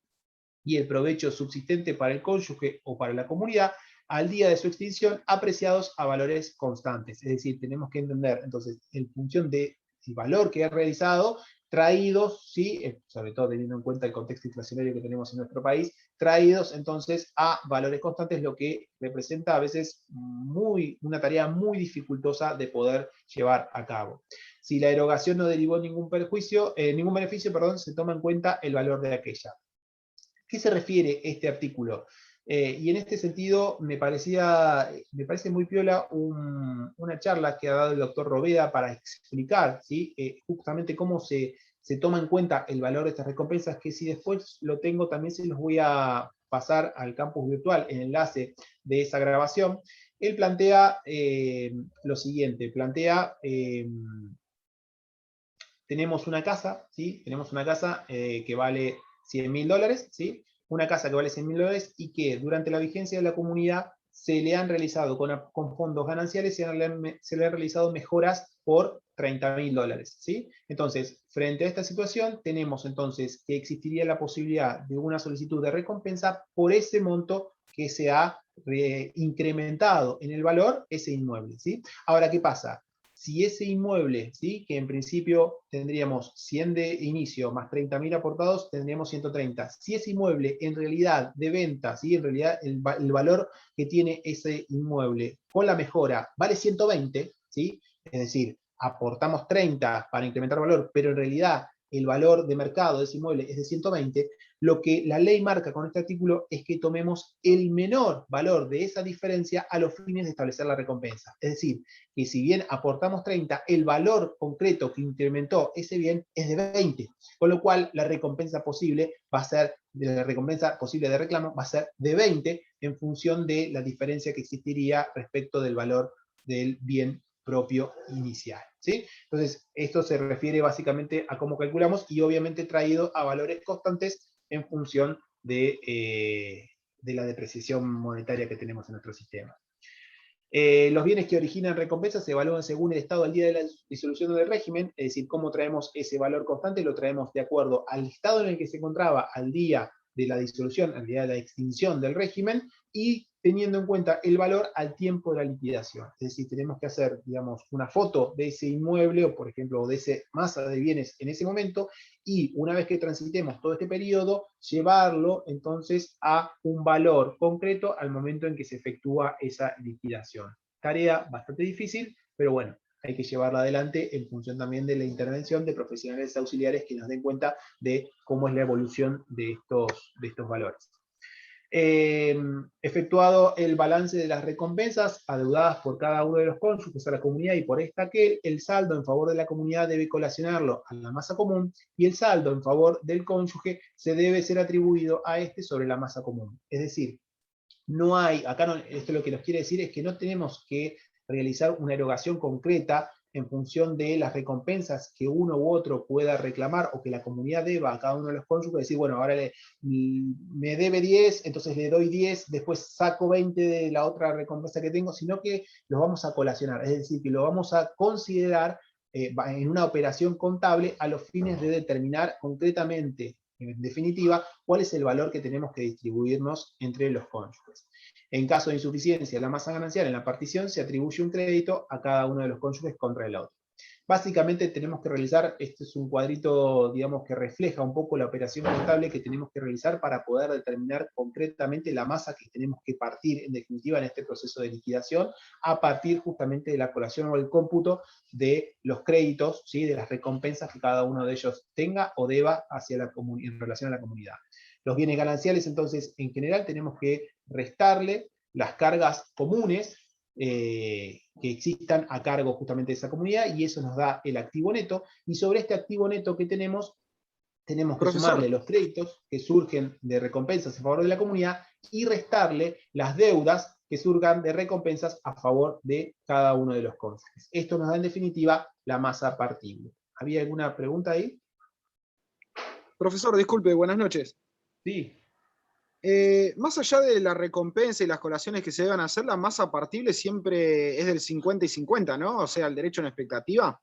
y el provecho subsistente para el cónyuge o para la comunidad al día de su extinción, apreciados a valores constantes. Es decir, tenemos que entender entonces en función del valor que ha realizado, traídos, ¿sí? Sobre todo teniendo en cuenta el contexto inflacionario que tenemos en nuestro país, traídos entonces a valores constantes, lo que representa a veces una tarea muy dificultosa de poder llevar a cabo. Si la erogación no derivó ningún beneficio, se toma en cuenta el valor de aquella. ¿Qué se refiere este artículo? Y en este sentido me parece muy piola una charla que ha dado el doctor Roveda para explicar, ¿sí? Justamente cómo se toma en cuenta el valor de estas recompensas, que si después lo tengo también se los voy a pasar al campus virtual, el enlace de esa grabación. Él plantea lo siguiente, tenemos una casa, ¿sí? Tenemos una casa que vale $100.000, ¿sí? Una casa que vale $100.000 y que durante la vigencia de la comunidad se le han realizado con fondos gananciales, se le han realizado mejoras por $30.000, ¿sí? Entonces, frente a esta situación, tenemos entonces que existiría la posibilidad de una solicitud de recompensa por ese monto que se ha incrementado en el valor ese inmueble, ¿sí? Ahora, ¿qué pasa? Si ese inmueble, ¿sí? Que en principio tendríamos 100 de inicio más 30.000 aportados, tendríamos 130. Si ese inmueble en realidad de venta, ¿sí? En realidad el valor que tiene ese inmueble con la mejora vale 120, ¿sí? Es decir, aportamos 30 para incrementar valor, pero en realidad el valor de mercado de ese inmueble es de 120, lo que la ley marca con este artículo es que tomemos el menor valor de esa diferencia a los fines de establecer la recompensa. Es decir, que si bien aportamos 30, el valor concreto que incrementó ese bien es de 20, con lo cual la recompensa posible va a ser, la recompensa posible de reclamo va a ser de 20 en función de la diferencia que existiría respecto del valor del bien propio inicial, ¿sí? Entonces, esto se refiere básicamente a cómo calculamos y obviamente traído a valores constantes en función de la depreciación monetaria que tenemos en nuestro sistema. Los bienes que originan recompensas se evalúan según el estado al día de la disolución del régimen, es decir, cómo traemos ese valor constante, lo traemos de acuerdo al estado en el que se encontraba al día de la disolución, al día de la extinción del régimen, y teniendo en cuenta el valor al tiempo de la liquidación. Es decir, tenemos que hacer, digamos, una foto de ese inmueble, o por ejemplo, de esa masa de bienes en ese momento, y una vez que transitemos todo este periodo, llevarlo entonces a un valor concreto al momento en que se efectúa esa liquidación. Tarea bastante difícil, pero bueno, hay que llevarla adelante en función también de la intervención de profesionales auxiliares que nos den cuenta de cómo es la evolución de estos valores. Efectuado el balance de las recompensas adeudadas por cada uno de los cónyuges a la comunidad y por esta que el saldo en favor de la comunidad debe colacionarlo a la masa común y el saldo en favor del cónyuge se debe ser atribuido a este sobre la masa común. Es decir, no hay, acá no, esto lo que nos quiere decir es que no tenemos que realizar una erogación concreta en función de las recompensas que uno u otro pueda reclamar o que la comunidad deba a cada uno de los cónyuges, decir, bueno, ahora me debe 10, entonces le doy 10, después saco 20 de la otra recompensa que tengo, sino que los vamos a colacionar, es decir, que lo vamos a considerar en una operación contable a los fines de determinar concretamente, en definitiva, cuál es el valor que tenemos que distribuirnos entre los cónyuges. En caso de insuficiencia de la masa ganancial en la partición, se atribuye un crédito a cada uno de los cónyuges contra el otro. Básicamente tenemos que realizar, este es un cuadrito, digamos, que refleja un poco la operación contable que tenemos que realizar para poder determinar concretamente la masa que tenemos que partir, en definitiva, en este proceso de liquidación, a partir justamente de la colación o el cómputo de los créditos, ¿sí? De las recompensas que cada uno de ellos tenga o deba hacia en relación a la comunidad. Los bienes gananciales, entonces, en general, tenemos que restarle las cargas comunes que existan a cargo justamente de esa comunidad, y eso nos da el activo neto, y sobre este activo neto que tenemos que sumarle los créditos que surgen de recompensas a favor de la comunidad, y restarle las deudas que surjan de recompensas a favor de cada uno de los cónyuges. Esto nos da en definitiva la masa partible. ¿Había alguna pregunta ahí? Profesor, disculpe, buenas noches. Sí. Más allá de la recompensa y las colaciones que se deban hacer, la masa partible siempre es del 50 y 50, ¿no? O sea, el derecho a una expectativa.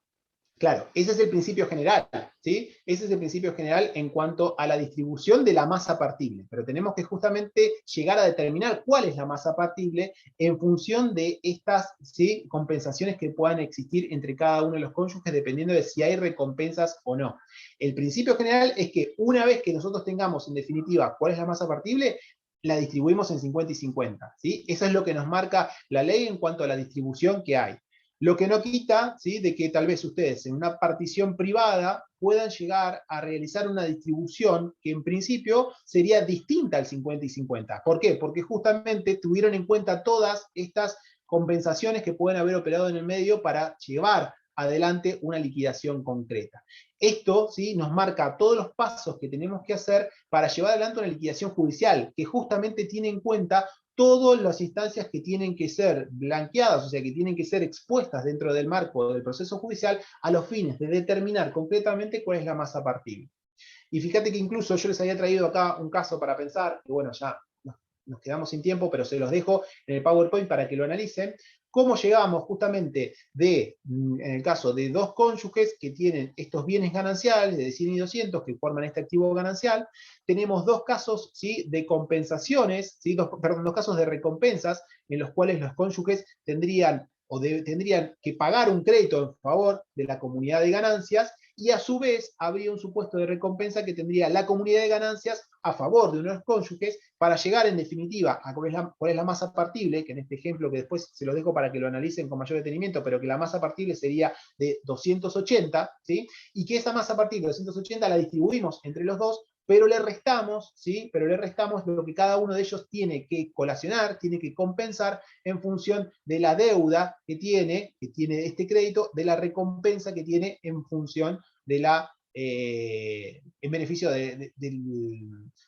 Claro, ese es el principio general, ¿sí? Ese es el principio general en cuanto a la distribución de la masa partible, pero tenemos que justamente llegar a determinar cuál es la masa partible en función de estas, ¿sí? Compensaciones que puedan existir entre cada uno de los cónyuges dependiendo de si hay recompensas o no. El principio general es que una vez que nosotros tengamos en definitiva cuál es la masa partible, la distribuimos en 50 y 50, ¿sí? Eso es lo que nos marca la ley en cuanto a la distribución que hay. Lo que no quita, ¿sí? De que tal vez ustedes en una partición privada puedan llegar a realizar una distribución que en principio sería distinta al 50 y 50. ¿Por qué? Porque justamente tuvieron en cuenta todas estas compensaciones que pueden haber operado en el medio para llevar adelante una liquidación concreta. Esto, ¿sí? Nos marca todos los pasos que tenemos que hacer para llevar adelante una liquidación judicial, que justamente tiene en cuenta todas las instancias que tienen que ser blanqueadas, o sea, que tienen que ser expuestas dentro del marco del proceso judicial a los fines de determinar concretamente cuál es la masa partible. Y fíjate que incluso yo les había traído acá un caso para pensar, que bueno, ya nos quedamos sin tiempo, pero se los dejo en el PowerPoint para que lo analicen, cómo llegamos justamente en el caso de dos cónyuges que tienen estos bienes gananciales de 100 y 200 que forman este activo ganancial. Tenemos dos casos, ¿sí? De compensaciones, ¿sí? dos casos de recompensas en los cuales los cónyuges tendrían que pagar un crédito en favor de la comunidad de ganancias, y a su vez habría un supuesto de recompensa que tendría la comunidad de ganancias a favor de uno de los cónyuges para llegar en definitiva a cuál es la masa partible, que en este ejemplo que después se lo dejo para que lo analicen con mayor detenimiento, pero que la masa partible sería de 280, ¿sí? Y que esa masa partible de 280 la distribuimos entre los dos, pero le restamos, ¿sí? Pero le restamos lo que cada uno de ellos tiene que colacionar, tiene que compensar en función de la deuda que tiene este crédito, de la recompensa que tiene en función de en beneficio de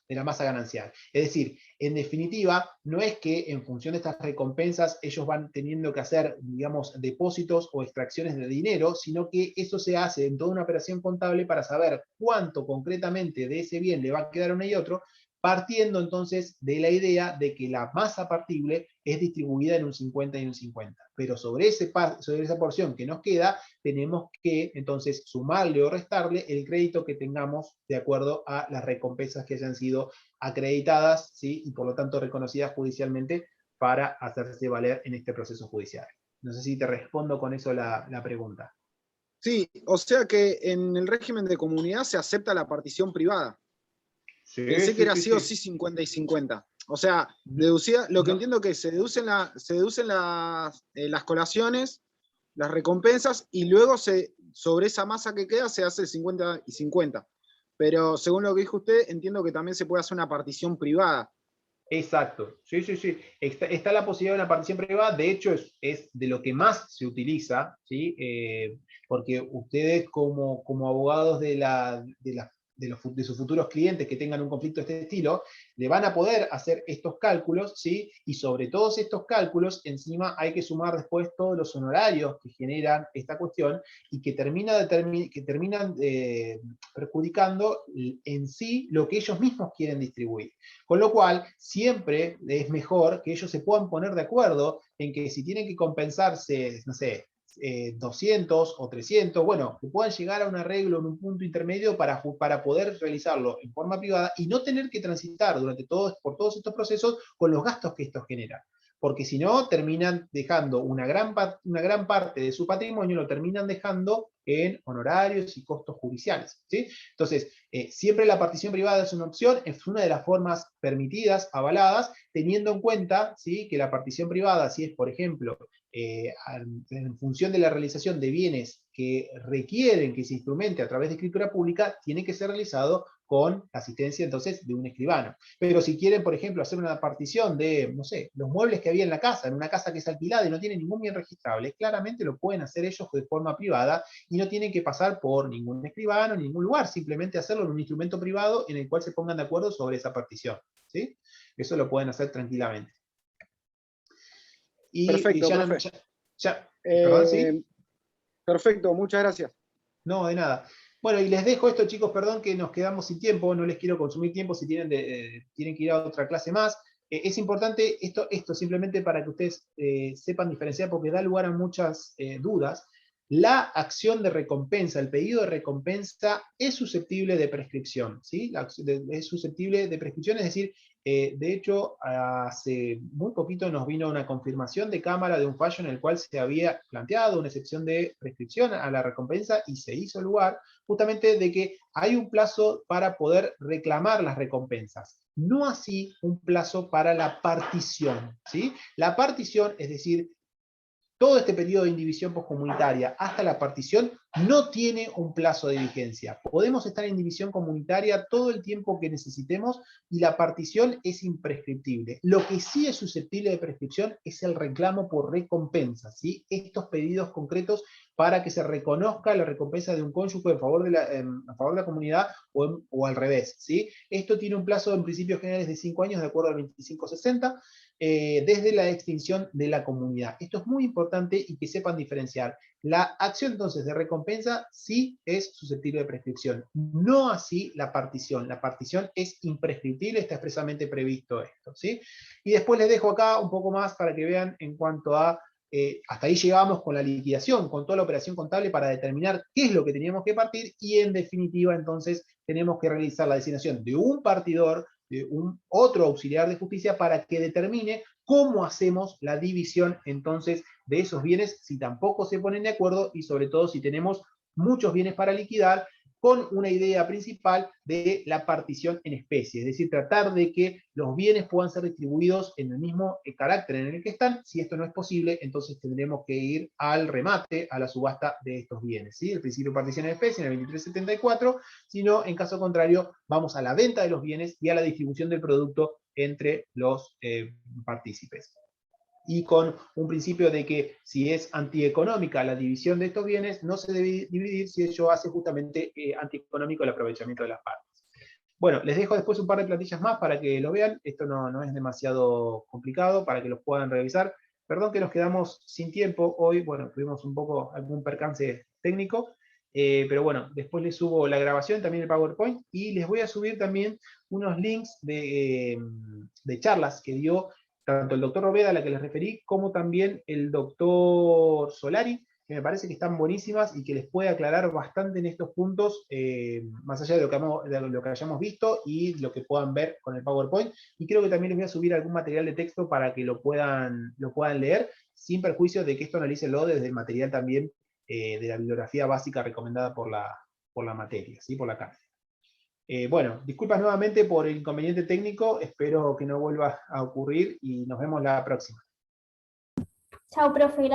la masa ganancial. Es decir, en definitiva, no es que en función de estas recompensas ellos van teniendo que hacer, digamos, depósitos o extracciones de dinero, sino que eso se hace en toda una operación contable para saber cuánto concretamente de ese bien le va a quedar a uno y otro, partiendo entonces de la idea de que la masa partible es distribuida en un 50 y un 50. Pero sobre esa porción que nos queda, tenemos que entonces sumarle o restarle el crédito que tengamos de acuerdo a las recompensas que hayan sido acreditadas, ¿sí? Y por lo tanto reconocidas judicialmente para hacerse valer en este proceso judicial. No sé si te respondo con eso la pregunta. Sí, o sea que en el régimen de comunidad se acepta la partición privada. Sí, Pensé que era sí o sí. sí 50 y 50. O sea, deducía, lo que entiendo que se deducen las colaciones, las recompensas, y luego sobre esa masa que queda se hace el 50 y 50. Pero según lo que dijo usted, entiendo que también se puede hacer una partición privada. Exacto, sí. Está la posibilidad de una partición privada, de hecho es de lo que más se utiliza, ¿sí? Porque ustedes como abogados de sus futuros clientes que tengan un conflicto de este estilo, le van a poder hacer estos cálculos, ¿sí? Y sobre todos estos cálculos, encima hay que sumar después todos los honorarios que generan esta cuestión y que terminan perjudicando en sí lo que ellos mismos quieren distribuir. Con lo cual, siempre es mejor que ellos se puedan poner de acuerdo en que si tienen que compensarse, no sé, 200 o 300, bueno, que puedan llegar a un arreglo en un punto intermedio para poder realizarlo en forma privada y no tener que transitar por todos estos procesos con los gastos que estos generan. Porque si no, terminan dejando una gran parte de su patrimonio, lo terminan dejando en honorarios y costos judiciales, ¿sí? Entonces, siempre la partición privada es una opción, es una de las formas permitidas, avaladas, teniendo en cuenta, ¿sí?, que la partición privada, si es, por ejemplo, en función de la realización de bienes que requieren que se instrumente a través de escritura pública, tiene que ser realizado con la asistencia entonces de un escribano. Pero si quieren, por ejemplo, hacer una partición de, no sé, los muebles que había en la casa, en una casa que es alquilada y no tiene ningún bien registrable, claramente lo pueden hacer ellos de forma privada y no tienen que pasar por ningún escribano, en ningún lugar, simplemente hacerlo en un instrumento privado en el cual se pongan de acuerdo sobre esa partición, ¿sí? Eso lo pueden hacer tranquilamente. Y Perfecto, ya, profe. perdón, ¿sí? Perfecto, muchas gracias. No, de nada. Bueno, y les dejo esto, chicos, perdón que nos quedamos sin tiempo, no les quiero consumir tiempo si tienen que ir a otra clase más. Es importante esto simplemente para que ustedes sepan diferenciar, porque da lugar a muchas dudas. La acción de recompensa, el pedido de recompensa es susceptible de prescripción, ¿sí? Es susceptible de prescripción, es decir, de hecho, hace muy poquito nos vino una confirmación de Cámara de un fallo en el cual se había planteado una excepción de prescripción a la recompensa y se hizo lugar justamente de que hay un plazo para poder reclamar las recompensas, no así un plazo para la partición, ¿sí? La partición, es decir, todo este periodo de indivisión poscomunitaria hasta la partición no tiene un plazo de vigencia. Podemos estar en división comunitaria todo el tiempo que necesitemos y la partición es imprescriptible. Lo que sí es susceptible de prescripción es el reclamo por recompensa, ¿sí? Estos pedidos concretos para que se reconozca la recompensa de un cónyuge a favor de la comunidad o al revés, ¿sí? Esto tiene un plazo en principios generales de 5 años de acuerdo al 2560. Desde la extinción de la comunidad. Esto es muy importante y que sepan diferenciar. La acción entonces de recompensa sí es susceptible de prescripción, no así la partición. La partición es imprescriptible, está expresamente previsto esto, ¿sí? Y después les dejo acá un poco más para que vean en cuanto a, hasta ahí llegamos con la liquidación, con toda la operación contable para determinar qué es lo que teníamos que partir y en definitiva entonces tenemos que realizar la designación de un partidor, de otro auxiliar de justicia para que determine cómo hacemos la división entonces de esos bienes si tampoco se ponen de acuerdo y sobre todo si tenemos muchos bienes para liquidar, con una idea principal de la partición en especie, es decir, tratar de que los bienes puedan ser distribuidos en el mismo carácter en el que están. Si esto no es posible, entonces tendremos que ir al remate, a la subasta de estos bienes, ¿sí? El principio de partición en especie en el 2374, si no, en caso contrario, vamos a la venta de los bienes y a la distribución del producto entre los partícipes. Y con un principio de que si es antieconómica la división de estos bienes, no se debe dividir si ello hace justamente antieconómico el aprovechamiento de las partes. Bueno, les dejo después un par de plantillas más para que lo vean. Esto no es demasiado complicado para que los puedan revisar. Perdón que nos quedamos sin tiempo hoy. Bueno, tuvimos un poco algún percance técnico. Pero bueno, después les subo la grabación, también el PowerPoint, y les voy a subir también unos links de charlas que dio tanto el doctor Robeda, a la que les referí, como también el doctor Solari, que me parece que están buenísimas y que les puede aclarar bastante en estos puntos, más allá de lo que hayamos visto y lo que puedan ver con el PowerPoint. Y creo que también les voy a subir algún material de texto para que lo puedan leer, sin perjuicio de que esto analícenlo desde el material también de la bibliografía básica recomendada por la materia, ¿sí? Por la cátedra. Bueno, disculpas nuevamente por el inconveniente técnico, espero que no vuelva a ocurrir y nos vemos la próxima. Chao, profe.